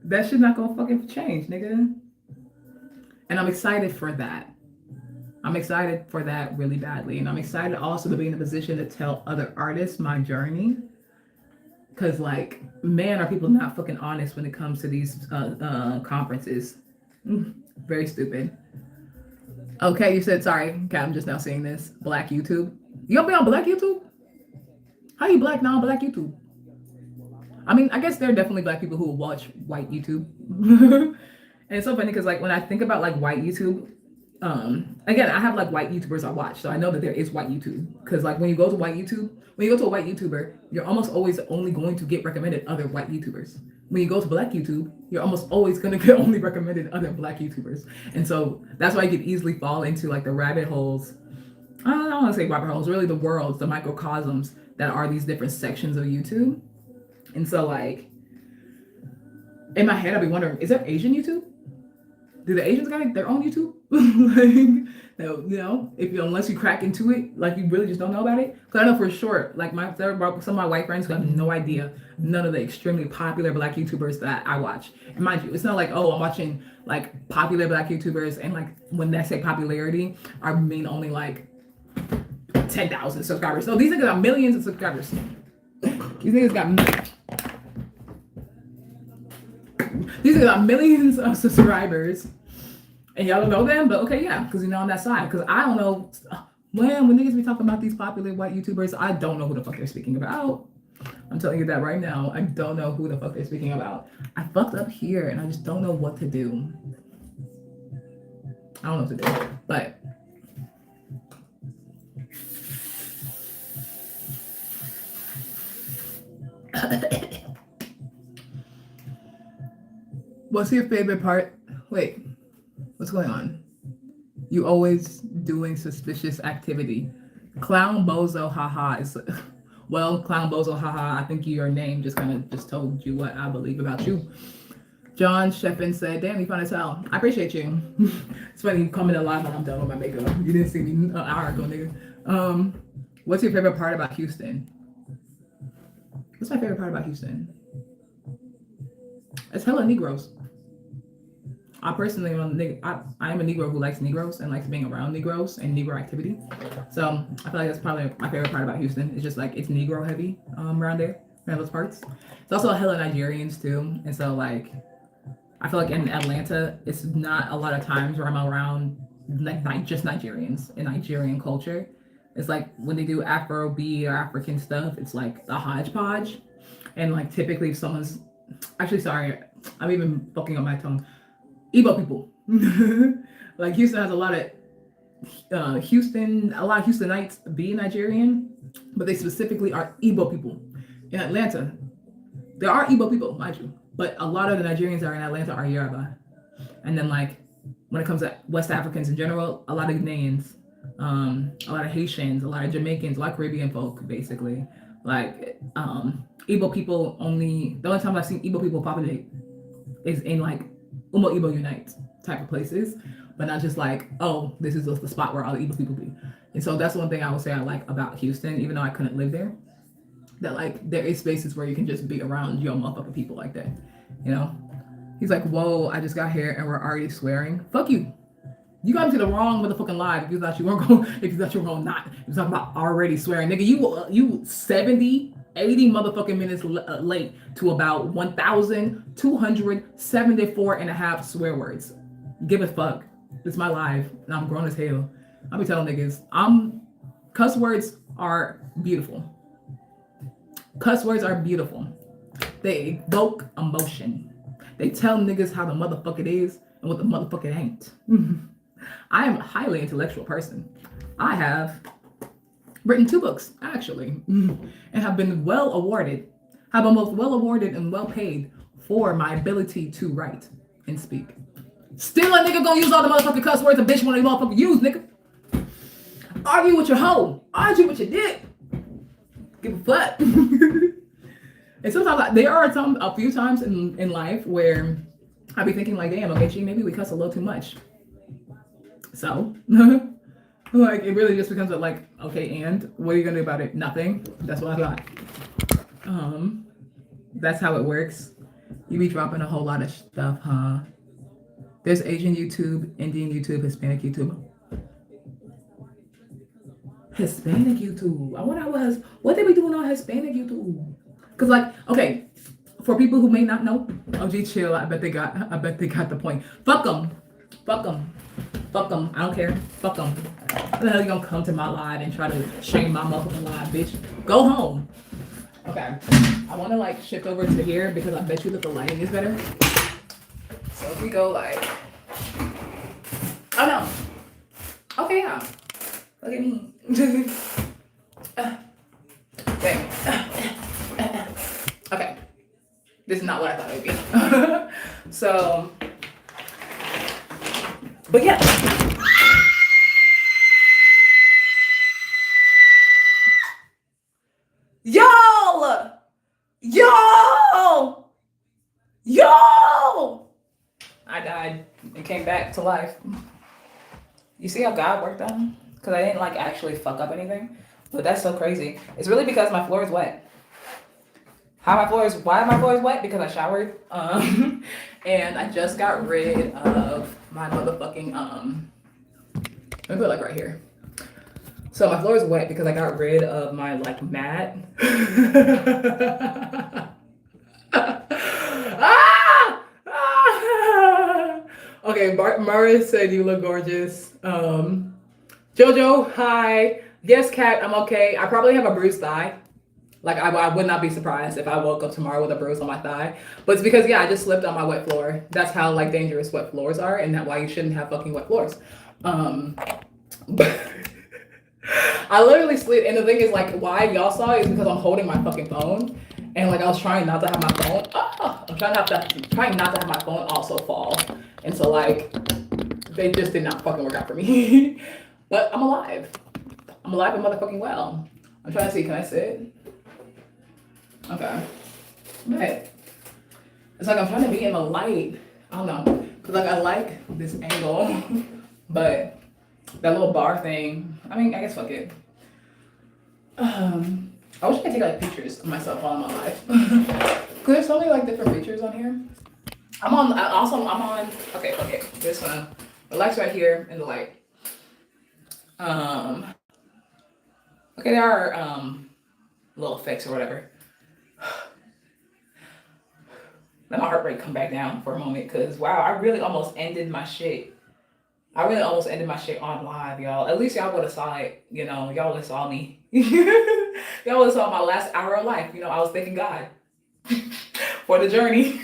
That shit not gonna fucking change, nigga. And I'm excited for that. I'm excited for that really badly. And I'm excited also to be in a position to tell other artists my journey. Because, like, man, are people not fucking honest when it comes to these conferences. Very stupid. Okay, you said, sorry, okay, I'm just now seeing this. Black YouTube. You gonna be on Black YouTube? How you black now on Black YouTube? I mean, I guess there are definitely Black people who will watch white YouTube. And it's so funny because, like, when I think about, like, white YouTube, again, I have, like, white YouTubers I watch, so I know that there is white YouTube. Because, like, when you go to white YouTube, when you go to a white YouTuber, you're almost always only going to get recommended other white YouTubers. When you go to Black YouTube, you're almost always going to get only recommended other Black YouTubers. And so that's why you could easily fall into, like, the rabbit holes. I don't want to say rabbit holes, really the worlds, the microcosms that are these different sections of YouTube. And so, like, in my head, I'd be wondering, is there Asian YouTube? Do the Asians got their own YouTube? Like, no, you know, unless you crack into it, like, you really just don't know about it. Because I know for sure, like, some of my white friends who have no idea none of the extremely popular Black YouTubers that I watch. And mind you, it's not like, oh, I'm watching, like, popular Black YouTubers, and, like, when I say popularity, I mean only, like, 10,000 subscribers. No, these niggas got millions of subscribers. These niggas got millions of subscribers. And y'all don't know them, but okay, yeah, because on that side. Because I don't know, when niggas be talking about these popular white YouTubers, I don't know who the fuck they're speaking about. I'm telling you that right now. I don't know who the fuck they're speaking about. I fucked up here, and I just don't know what to do. I don't know what to do, but... What's your favorite part? Wait, what's going on? You always doing suspicious activity. Clown bozo haha is well, clown bozo haha, I think your name just kind of just told you what I believe about you. John Sheffin said, damn, you found a towel. I appreciate you. It's funny you coming live when I'm done with my makeup. You didn't see me an hour ago, nigga. What's your favorite part about Houston? What's my favorite part about Houston? It's hella Negroes. I personally am a Negro who likes Negroes and likes being around Negroes and Negro activity. So I feel like that's probably my favorite part about Houston. It's just like it's Negro heavy around there, around those parts. It's also a hella Nigerians too. And so like I feel like in Atlanta, it's not a lot of times where I'm around like just Nigerians and Nigerian culture. It's like when they do Afrobeat or African stuff, it's like a hodgepodge. And like typically if someone's actually sorry, I'm even fucking up my tongue. Igbo people. Like Houston has a lot of Houstonites be Nigerian, but they specifically are Igbo people. In Atlanta, there are Igbo people, mind you, but a lot of the Nigerians that are in Atlanta are Yoruba. And then like when it comes to West Africans in general, a lot of Ghanaians, a lot of Haitians, a lot of Jamaicans, a lot of Caribbean folk, basically. Like Igbo people the only time I've seen Igbo people populate is in like Umo Igbo Unite type of places, but not just like, oh, this is just the spot where all the Igbo people be. And so that's one thing I would say I like about Houston, even though I couldn't live there, that like there is spaces where you can just be around your motherfucking people like that, you know? He's like, whoa, I just got here and we're already swearing. Fuck you. You got into the wrong motherfucking live if you thought you weren't going, if you thought you were going not. You're talking about already swearing. Nigga, you 70, 80 motherfucking minutes late to about 1,274 and a half swear words. Give a fuck. It's my live and I'm grown as hell. I'll be telling niggas, cuss words are beautiful. Cuss words are beautiful. They evoke emotion. They tell niggas how the motherfucker is and what the motherfucker ain't. I am a highly intellectual person. I have written 2 books, actually, and have been well awarded, have been both well awarded and well paid for my ability to write and speak. Still a nigga gonna use all the motherfucking cuss words a bitch wanna motherfucker use, nigga. Argue with your hoe. Argue with your dick. Give a fuck. And sometimes there are a few times in life where I be thinking like, damn, okay, maybe we cuss a little too much. So, like, it really just becomes like, okay, and what are you gonna do about it? Nothing. That's what I thought. That's how it works. You be dropping a whole lot of stuff, huh? There's Asian YouTube, Indian YouTube, Hispanic YouTube. Hispanic YouTube. I wonder what they be doing on Hispanic YouTube. Cause like, okay, for people who may not know, OG chill. I bet they got the point. Fuck them, fuck them, fuck them. I don't care. Fuck them. What the hell you gonna come to my live and try to shame my motherfucking live, bitch? Go home. Okay. I want to like shift over to here because I bet you that the lighting is better. So if we go like, oh no. Okay, yeah. Look at me. Okay. Okay. This is not what I thought it would be. So, but yeah. Y'all! Y'all! Y'all! I died and came back to life. You see how God worked on? Because I didn't like actually fuck up anything. But that's so crazy. It's really because my floor is wet. Why my floor is wet? Because I showered. And I just got rid of my motherfucking let me put it like right here. So my floor is wet because I got rid of my like mat. Ah! Ah! Okay, Mara said you look gorgeous. Jojo, hi. Yes, Kat, I'm okay. I probably have a bruised thigh. Like I would not be surprised if I woke up tomorrow with a bruise on my thigh. But it's because I just slipped on my wet floor. That's how like dangerous wet floors are, and that's why you shouldn't have fucking wet floors. But I literally slid, and the thing is like why y'all saw it is because I'm holding my fucking phone, and like I was trying not to have my phone. I'm trying not to have my phone also fall, and so like they just did not fucking work out for me. But I'm alive. I'm alive and motherfucking well. I'm trying to see. Can I sit? Okay. But it's like I'm trying to be in the light. I don't know. Cause like I like this angle, but that little bar thing. I mean, I guess fuck it. I wish I could take like pictures of myself while I'm on live. Cause there's so many like different features on here. I'm on. Okay, fuck it. This one. The light's right here in the light. Okay, there are little effects or whatever. Let my heart rate come back down for a moment, because wow, I really almost ended my shit. on live, y'all. At least y'all would have saw it, y'all would have saw me. Y'all would have saw my last hour of life. I was thanking God for the journey.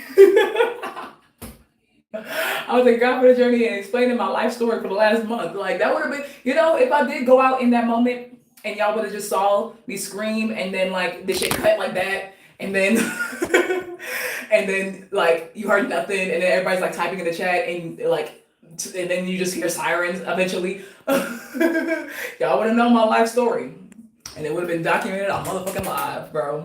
I was thanking God for the journey and explaining my life story for the last month. Like that would have been, if I did go out in that moment and y'all would have just saw me scream and then like this shit cut like that and then and then like you heard nothing and then everybody's like typing in the chat and like and then you just hear sirens eventually. Y'all would have known my life story and it would have been documented on motherfucking live, bro.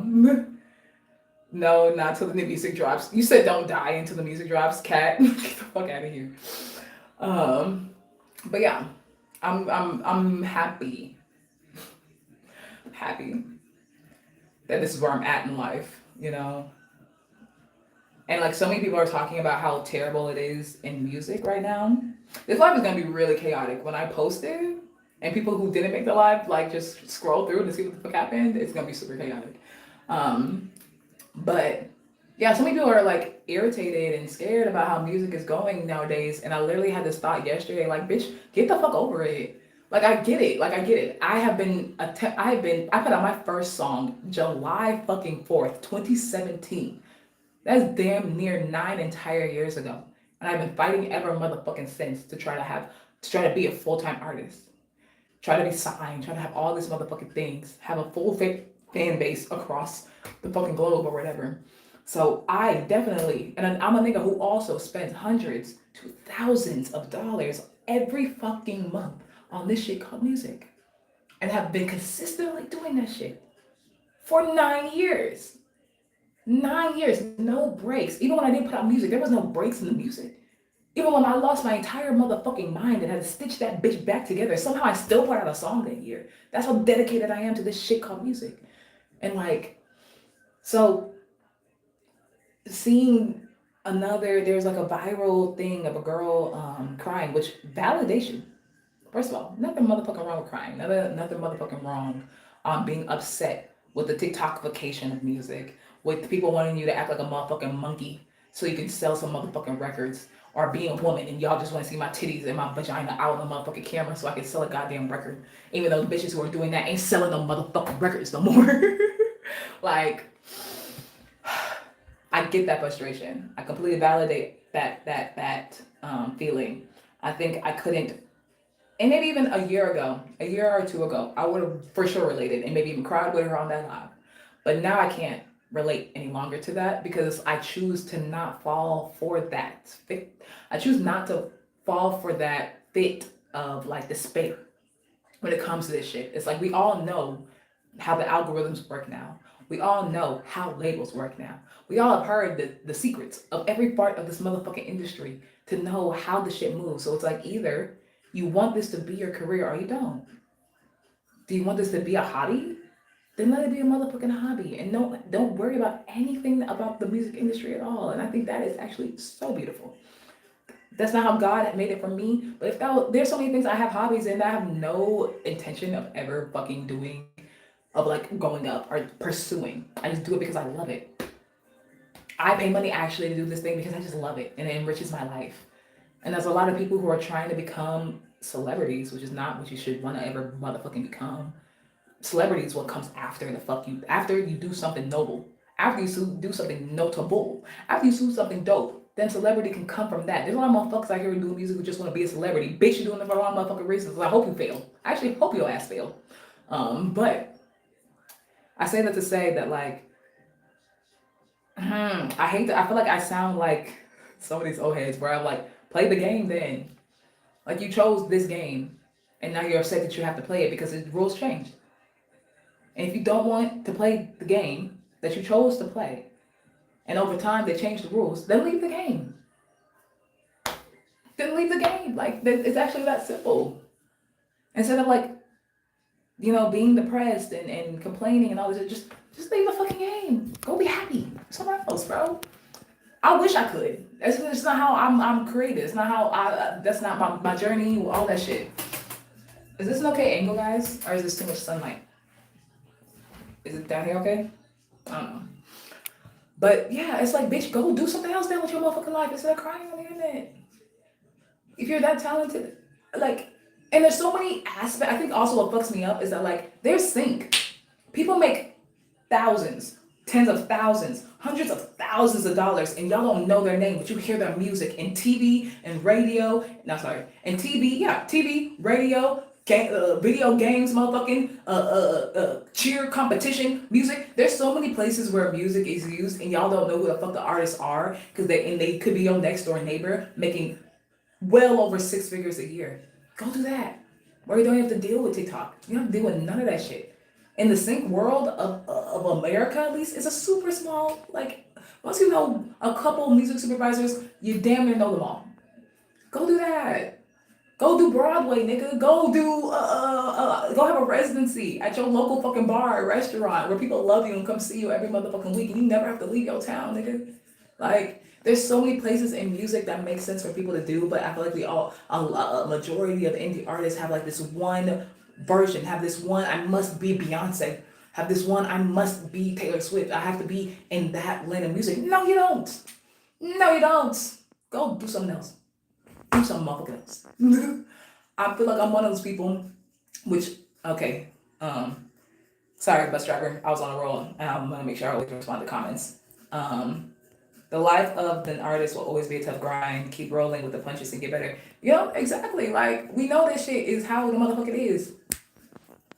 No, not till the music drops. You said don't die until the music drops, Cat. Get the fuck out of here. But yeah, I'm happy that this is where I'm at in life, And like so many people are talking about how terrible it is in music right now. This live is gonna be really chaotic. When I post it, and people who didn't make the live like just scroll through to see what the fuck happened, it's gonna be super chaotic. But yeah, so many people are like irritated and scared about how music is going nowadays. And I literally had this thought yesterday, like, bitch, get the fuck over it. Like I get it. I put out my first song July fucking 4th, 2017. That's damn near 9 entire years ago. And I've been fighting ever motherfucking since to try to be a full-time artist. Try to be signed, try to have all these motherfucking things, have a full fan base across the fucking globe or whatever. So I definitely, and I'm a nigga who also spends hundreds to thousands of dollars every fucking month on this shit called music. And have been consistently doing that shit for 9 years. 9 years, no breaks. Even when I didn't put out music, there was no breaks in the music. Even when I lost my entire motherfucking mind and had to stitch that bitch back together, somehow I still put out a song that year. That's how dedicated I am to this shit called music. And like, so seeing there's like a viral thing of a girl crying, which validation. First of all, nothing motherfucking wrong with crying. Nothing motherfucking wrong being upset with the TikTokification of music with people wanting you to act like a motherfucking monkey so you can sell some motherfucking records, or being a woman and y'all just want to see my titties and my vagina out on the motherfucking camera so I can sell a goddamn record. Even though the bitches who are doing that ain't selling no motherfucking records no more. Like, I get that frustration. I completely validate that feeling. I think I couldn't, and maybe even a year or two ago, I would have for sure related and maybe even cried with her on that live. But now I can't relate any longer to that because I choose to not fall for that fit. I choose not to fall for that fit of like despair when it comes to this shit. It's like we all know how the algorithms work now. We all know how labels work now. We all have heard the secrets of every part of this motherfucking industry to know how the shit moves. So it's like either you want this to be your career or you don't. Do you want this to be a hobby? Then let it be a motherfucking hobby and don't worry about anything about the music industry at all. And I think that is actually so beautiful. That's not how God made it for me. But if there's so many things I have hobbies in that I have no intention of ever fucking doing, of like going up or pursuing. I just do it because I love it. I pay money actually to do this thing because I just love it and it enriches my life. And there's a lot of people who are trying to become celebrities, which is not what you should want to ever motherfucking become. Celebrity is what comes after the fuck you, after you do something noble, after you do something notable, after you do something dope, then celebrity can come from that. There's a lot of motherfuckers out here who do music who just want to be a celebrity. Bitch, you're doing it for a lot of motherfucking reasons. I hope you fail. I actually hope your ass fail. But I say that to say that like, I hate that. I feel like I sound like some of these old heads where I'm like, play the game then. Like you chose this game and now you're upset that you have to play it because the rules changed. And if you don't want to play the game that you chose to play, and over time they change the rules, then leave the game. Then leave the game. Like, it's actually that simple. Instead of like, being depressed and complaining and all this, just leave the fucking game. Go be happy somewhere else, bro. I wish I could. It's not how I'm created. It's not how that's not my journey, all that shit. Is this an okay angle, guys? Or is this too much sunlight? Is it down here okay? I don't know. But yeah, it's like, bitch, go do something else then with your motherfucking life instead of crying on the internet. If you're that talented, like, and there's so many aspects. I think also what fucks me up is that like, there's sync. People make thousands, tens of thousands, hundreds of thousands of dollars, and y'all don't know their name, but you hear their music in TV and radio. No, sorry, in TV, radio, video games, motherfucking cheer competition, music. There's so many places where music is used, and y'all don't know who the fuck the artists are because they could be your next door neighbor making well over 6 figures a year. Go do that. Where you don't have to deal with TikTok. You don't have to deal with none of that shit. In the sync world of America, at least, it's a super small, like, once you know a couple music supervisors, you damn near know them all. Go do that. Go do Broadway, nigga. Go do, go have a residency at your local fucking bar or restaurant where people love you and come see you every motherfucking week and you never have to leave your town, nigga. Like, there's so many places in music that make sense for people to do, but I feel like a majority of indie artists have like this one version, have this one, I must be Beyonce, have this one, I must be Taylor Swift, I have to be in that lane of music. No, you don't. No, you don't. Go do something else. Do something motherfucking else. I feel like I'm one of those people, okay, sorry, bus driver, I was on a roll, and I'm gonna make sure I always respond to comments. The life of an artist will always be a tough grind. Keep rolling with the punches and get better. Exactly. Like, we know that shit is how the motherfucker is.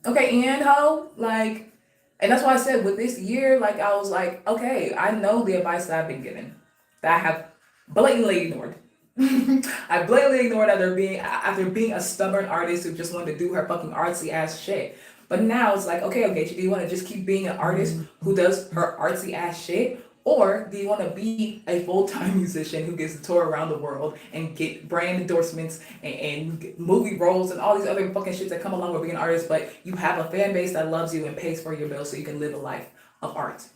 Okay, and how, like, and that's why I said with this year, like, I was like, okay, I know the advice that I've been given, that I have blatantly ignored. I blatantly ignored after being a stubborn artist who just wanted to do her fucking artsy ass shit. But now it's like, okay, do you want to just keep being an artist who does her artsy ass shit? Or do you want to be a full-time musician who gets to tour around the world and get brand endorsements and movie roles and all these other fucking shits that come along with being an artist, but you have a fan base that loves you and pays for your bills so you can live a life of art?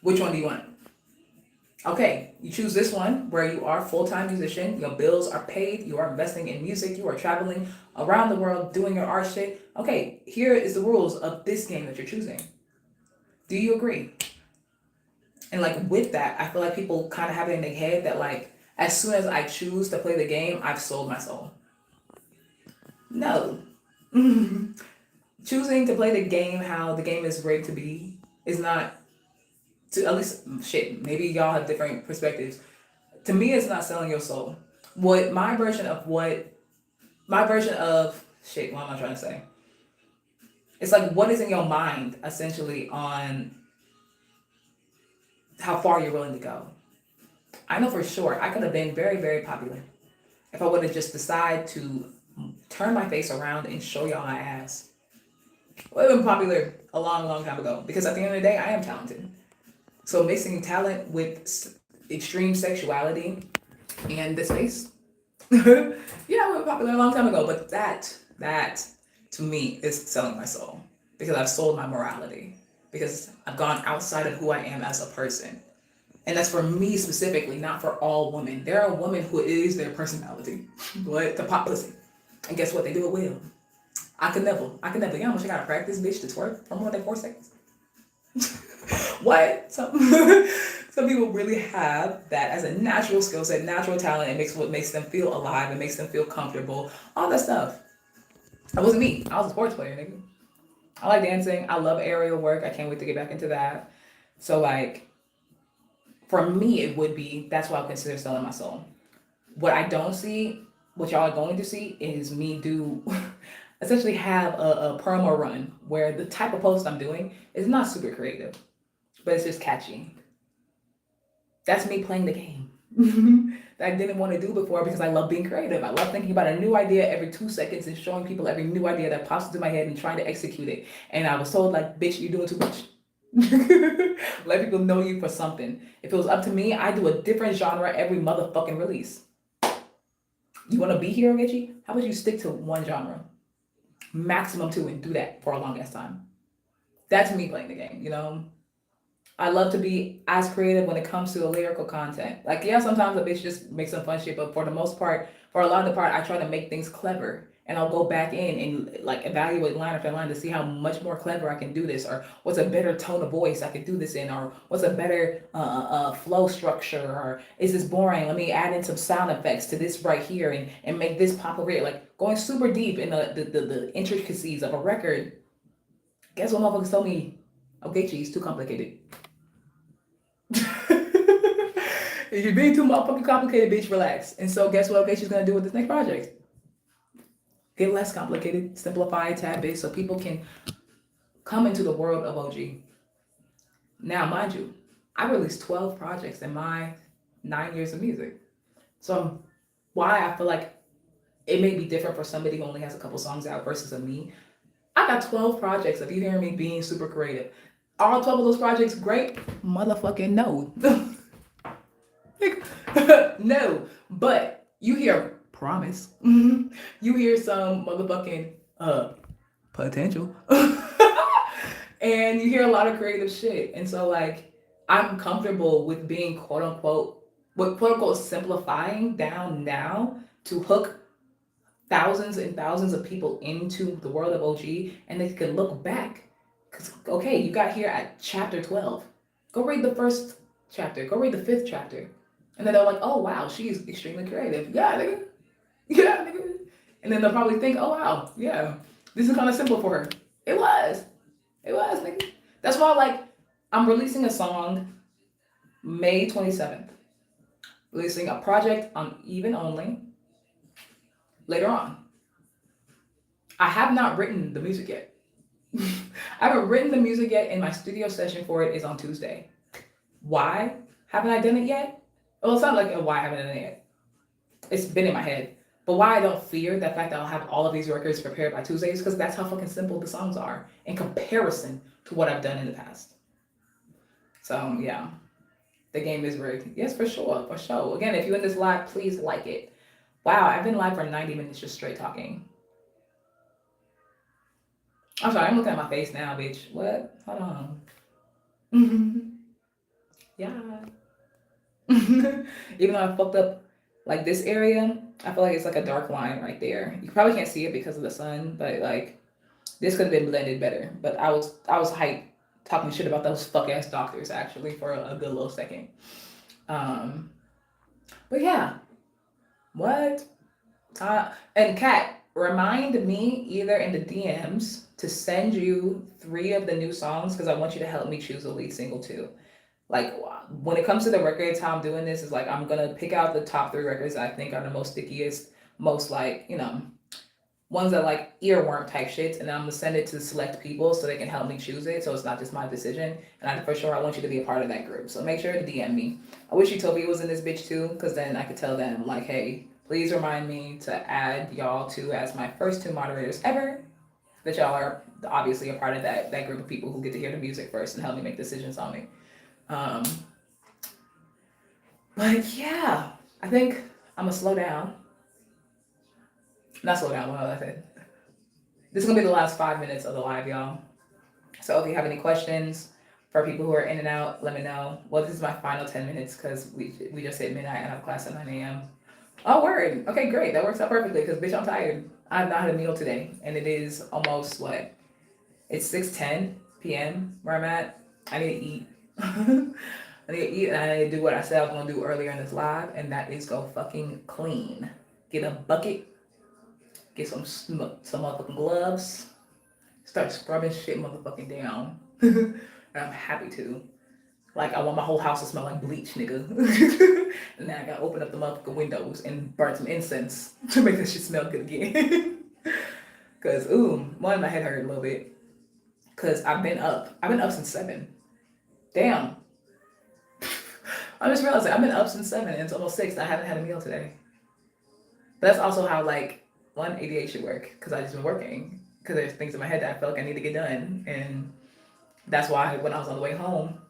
Which one do you want? Okay, you choose this one where you are a full-time musician, your bills are paid, you are investing in music, you are traveling around the world doing your art shit. Okay, here is the rules of this game that you're choosing. Do you agree? And like with that, I feel like people kind of have it in their head that like as soon as I choose to play the game, I've sold my soul. No. Choosing to play the game how the game is rigged to be is not to at least shit. Maybe y'all have different perspectives. To me, it's not selling your soul. What my version of shit. What am I trying to say? It's like what is in your mind essentially on how far you're willing to go. I know for sure I could have been very, very popular if I would have just decided to turn my face around and show y'all my ass. I would have been popular a long, long time ago because at the end of the day, I am talented. So mixing talent with extreme sexuality and this face, yeah, I went popular a long time ago. But that to me is selling my soul because I've sold my morality because I've gone outside of who I am as a person. And that's for me specifically, not for all women. There are women who it is their personality, but the pop pussy. And guess what? They do it well. I could never. You know how much I gotta practice, bitch, to twerk for more than 4 seconds? What? Some people really have that as a natural skill set, natural talent. It makes what makes them feel alive. It makes them feel comfortable. All that stuff. That wasn't me. I was a sports player, nigga. I like dancing. I love aerial work. I can't wait to get back into that. So like, for me, it would be that's what I consider selling my soul. What I don't see, what y'all are going to see, is me do essentially have a promo run where the type of post I'm doing is not super creative, but it's just catchy. That's me playing the game that I didn't want to do before because I love being creative. I love thinking about a new idea every 2 seconds and showing people every new idea that pops into my head and trying to execute it. And I was told, like, bitch, you're doing too much. Let people know you for something. If it was up to me, I do a different genre every motherfucking release. You want to be here, Ogechi? How about you stick to one genre, maximum two, and do that for a long ass time? That's me playing the game, you know. I love to be as creative when it comes to the lyrical content. Like, yeah, sometimes a bitch just makes some fun shit, but for the most part, for a lot of the part, I try to make things clever. And I'll go back in and like evaluate line after line to see how much more clever I can do this, or what's a better tone of voice I could do this in, or what's a better flow structure, or is this boring? Let me add in some sound effects to this right here and make this pop over here. Like going super deep in the intricacies of a record. Guess what motherfuckers told me? Ogechi is too complicated. If you're being too motherfucking complicated, bitch, relax. And so guess what Ogechi's gonna do with this next project? Get less complicated, simplify a tad bit so people can come into the world of OG. Now, mind you, I released 12 projects in my 9 years of music. So why I feel like it may be different for somebody who only has a couple songs out versus a me. I got 12 projects of you hearing me being super creative. All 12 of those projects great? Motherfucking no. No. But you hear promise. You hear some motherfucking potential. And you hear a lot of creative shit. And so like I'm comfortable with being quote unquote simplifying down now to hook thousands and thousands of people into the world of OG, and they can look back. Because, okay, you got here at chapter 12. Go read the first chapter. Go read the fifth chapter. And then they're like, oh, wow, she's extremely creative. Yeah, nigga. Yeah, nigga. And then they'll probably think, oh, wow, yeah, this is kind of simple for her. It was. It was, nigga. That's why, like, I'm releasing a song May 27th. Releasing a project on Even Only later on. I have not written the music yet. I haven't written the music yet, and my studio session for it is on Tuesday. Why haven't I done it yet? Well, it's not like a why I haven't done it yet. It's been in my head. But why I don't fear the fact that I'll have all of these records prepared by Tuesday is because that's how fucking simple the songs are in comparison to what I've done in the past. So, yeah. The game is rigged. Yes, for sure. For sure. Again, if you're in this live, please like it. Wow, I've been live for 90 minutes just straight talking. I'm sorry, I'm looking at my face now, bitch. What? Hold on. Yeah. Even though I fucked up like this area, I feel like it's like a dark line right there. You probably can't see it because of the sun, but like this could have been blended better. But I was hyped talking shit about those fuck ass doctors actually for a good little second. Um, but yeah, what? And Kat, remind me either in the DMs to send you 3 of the new songs because I want you to help me choose a lead single too. Like when it comes to the records, how I'm doing this is like I'm gonna pick out the top 3 records I think are the most stickiest, most like ones that like earworm type shits, and then I'm gonna send it to select people so they can help me choose it, so it's not just my decision. And for sure I want you to be a part of that group. So make sure to DM me. I wish Utopia was in this bitch too, because then I could tell them like, hey, please remind me to add y'all two as my first 2 moderators ever. That y'all are obviously a part of that group of people who get to hear the music first and help me make decisions on me. Um, but yeah, I think I'm gonna slow down. Not slow down. What was I said? This is gonna be the last 5 minutes of the live, y'all. So if you have any questions for people who are in and out, let me know. Well, this is my final 10 minutes because we just hit midnight and I have class at 9 a.m. Oh, word. Okay, great. That works out perfectly because, bitch, I'm tired. I've not had a meal today. And it is almost what? It's 6:10 p.m. where I'm at. I need to eat. I need to eat and I need to do what I said I was going to do earlier in this live, and that is go fucking clean. Get a bucket, get some motherfucking gloves, start scrubbing shit motherfucking down. And I'm happy to. Like, I want my whole house to smell like bleach, nigga. And then I gotta open up the motherfucking windows and burn some incense to make that shit smell good again. Cause, one, my head hurt a little bit. Cause I've been up. I've been up since 7. Damn. I just realized I've been up since 7 and it's almost 6 and I haven't had a meal today. But that's also how, like, one, ADHD work. Cause I just been working. Cause there's things in my head that I feel like I need to get done. And that's why when I was on the way home,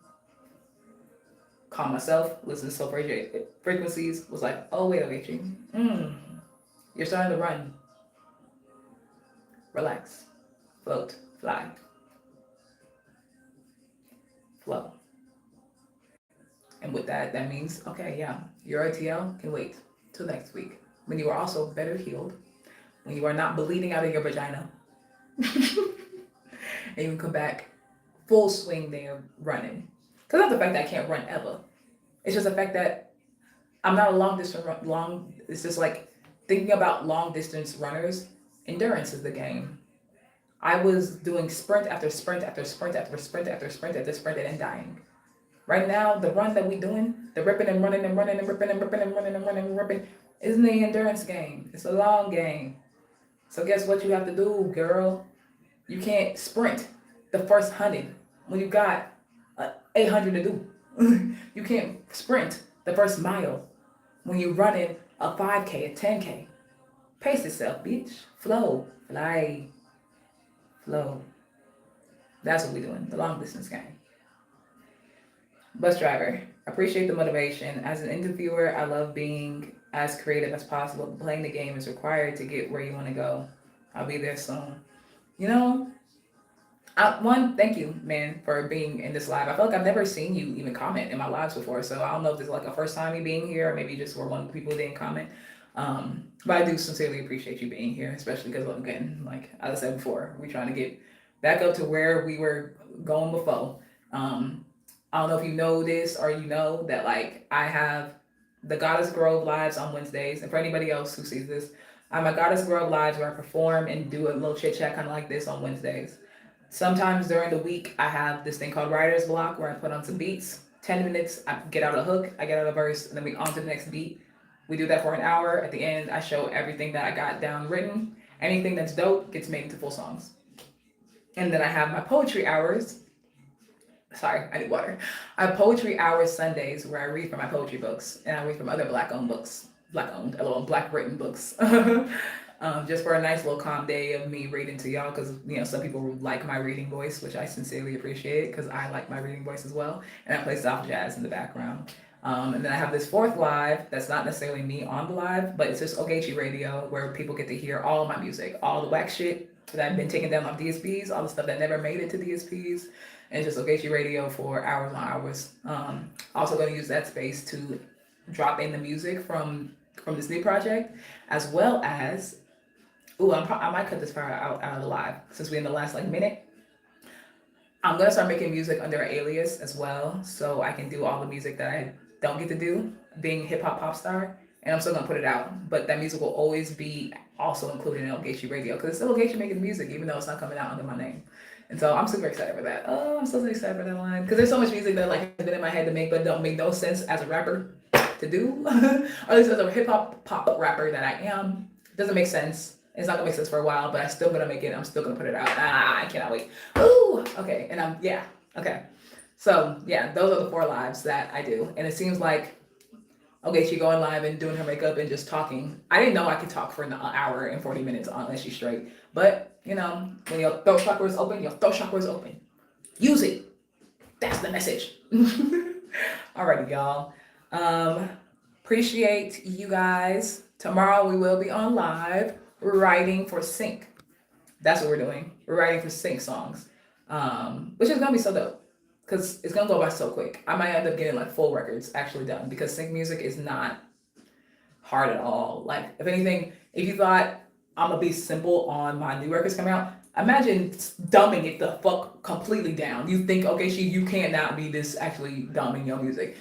calm myself, listen to soul frequencies, was like, oh wait, Ogechi, you're starting to run. Relax, float, fly, flow. And with that, that means, okay, yeah, your ATL can wait till next week when you are also better healed, when you are not bleeding out of your vagina, and you can come back full swing there running. Because not the fact that I can't run ever. It's just the fact that I'm not a it's just like thinking about long distance runners, endurance is the game. I was doing sprint after sprint after sprint after sprint after sprint after sprint and dying. Right now, the run that we doing, the ripping and running and running and ripping and ripping and running and running and ripping, isn't the endurance game. It's a long game. So guess what you have to do, girl? You can't sprint the first 100 when you got 800 to do. You can't sprint the first mile when you're running a 5K, a 10K. Pace yourself, bitch. Flow, fly, flow. That's what we're doing, the long distance game. Bus driver, appreciate the motivation. As an interviewer, I love being as creative as possible. Playing the game is required to get where you want to go. I'll be there soon. You know, thank you, man, for being in this live. I feel like I've never seen you even comment in my lives before, so I don't know if this is like a first time you being here, or maybe you just were one of the people who didn't comment. But I do sincerely appreciate you being here, especially because, again, like as I said before, we're trying to get back up to where we were going before. I don't know if you know this or you know that, like, I have the Goddess Grove lives on Wednesdays, and for anybody else who sees this, I'm a Goddess Grove lives where I perform and do a little chit chat kind of like this on Wednesdays. Sometimes during the week, I have this thing called writer's block where I put on some beats. 10 minutes, I get out a hook, I get out a verse, and then we on to the next beat. We do that for an hour. At the end, I show everything that I got down written. Anything that's dope gets made into full songs. And then I have my poetry hours. Sorry, I need water. I have poetry hours Sundays where I read from my poetry books and I read from other Black-owned books. Black written books. Just for a nice little calm day of me reading to y'all, because some people like my reading voice, which I sincerely appreciate because I like my reading voice as well. And I play soft jazz in the background. And then I have this fourth live that's not necessarily me on the live, but it's just Ogechi Radio where people get to hear all of my music, all the whack shit that I've been taking down off DSPs, all the stuff that never made it to DSPs, and it's just Ogechi Radio for hours on hours. Also going to use that space to drop in the music from this new project, as well as, I might cut this part out of the live since we're in the last minute. I'm gonna start making music under an alias as well, so I can do all the music that I don't get to do, being hip hop pop star, and I'm still gonna put it out. But that music will always be also included in Ogechi Radio because it's still Ogechi making music, even though it's not coming out under my name. And so I'm super excited for that. Oh, I'm so excited for that line because there's so much music that like has been in my head to make, but don't make no sense as a rapper to do, or at least as a hip hop pop rapper that I am. It doesn't make sense. It's not gonna make sense for a while, but I'm still gonna make it. I'm still gonna put it out. I cannot wait. Ooh, okay. And yeah, okay. So yeah, those are the 4 lives that I do. And it seems like, okay, she going live and doing her makeup and just talking. I didn't know I could talk for an hour and 40 minutes unless she's straight. But, when your throat chakra is open, your throat chakra is open. Use it. That's the message. Alrighty, y'all. Appreciate you guys. Tomorrow we will be on live writing for sync. That's what we're doing. We're writing for sync songs, which is gonna be so dope because it's gonna go by so quick. I might end up getting like full records actually done because sync music is not hard at all. Like if anything, if you thought I'm gonna be simple on my new records coming out, imagine dumbing it the fuck completely down. You think, okay, you can't not be this actually dumb in your music.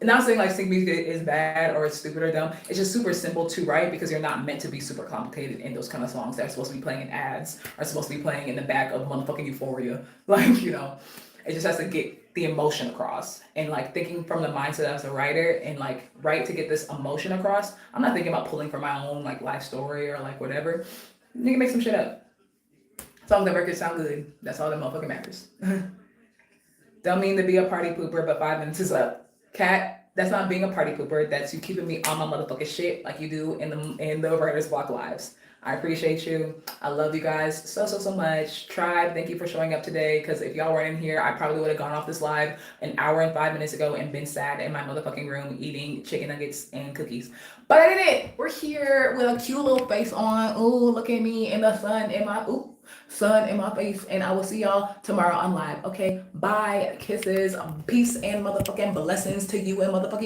Not saying like sync music is bad or it's stupid or dumb. It's just super simple to write because you're not meant to be super complicated in those kind of songs that are supposed to be playing in ads, are supposed to be playing in the back of motherfucking Euphoria. Like, it just has to get the emotion across. And like thinking from the mindset as a writer and like write to get this emotion across. I'm not thinking about pulling from my own like life story or like whatever. Nigga, make some shit up. As long as the records sound good, that's all that motherfucking matters. Don't mean to be a party pooper, but 5 minutes is up. Cat, that's not being a party pooper. That's you keeping me on my motherfucking shit like you do in the Writer's Block lives. I appreciate you. I love you guys so much. Tribe, thank you for showing up today. Because if y'all weren't in here, I probably would have gone off this live an hour and 5 minutes ago and been sad in my motherfucking room eating chicken nuggets and cookies. But I did it. We're here with a cute little face on. Ooh, look at me in the sun in my sun in my face, and I will see y'all tomorrow on live. Okay, bye, kisses, peace, and motherfucking blessings to you and motherfucking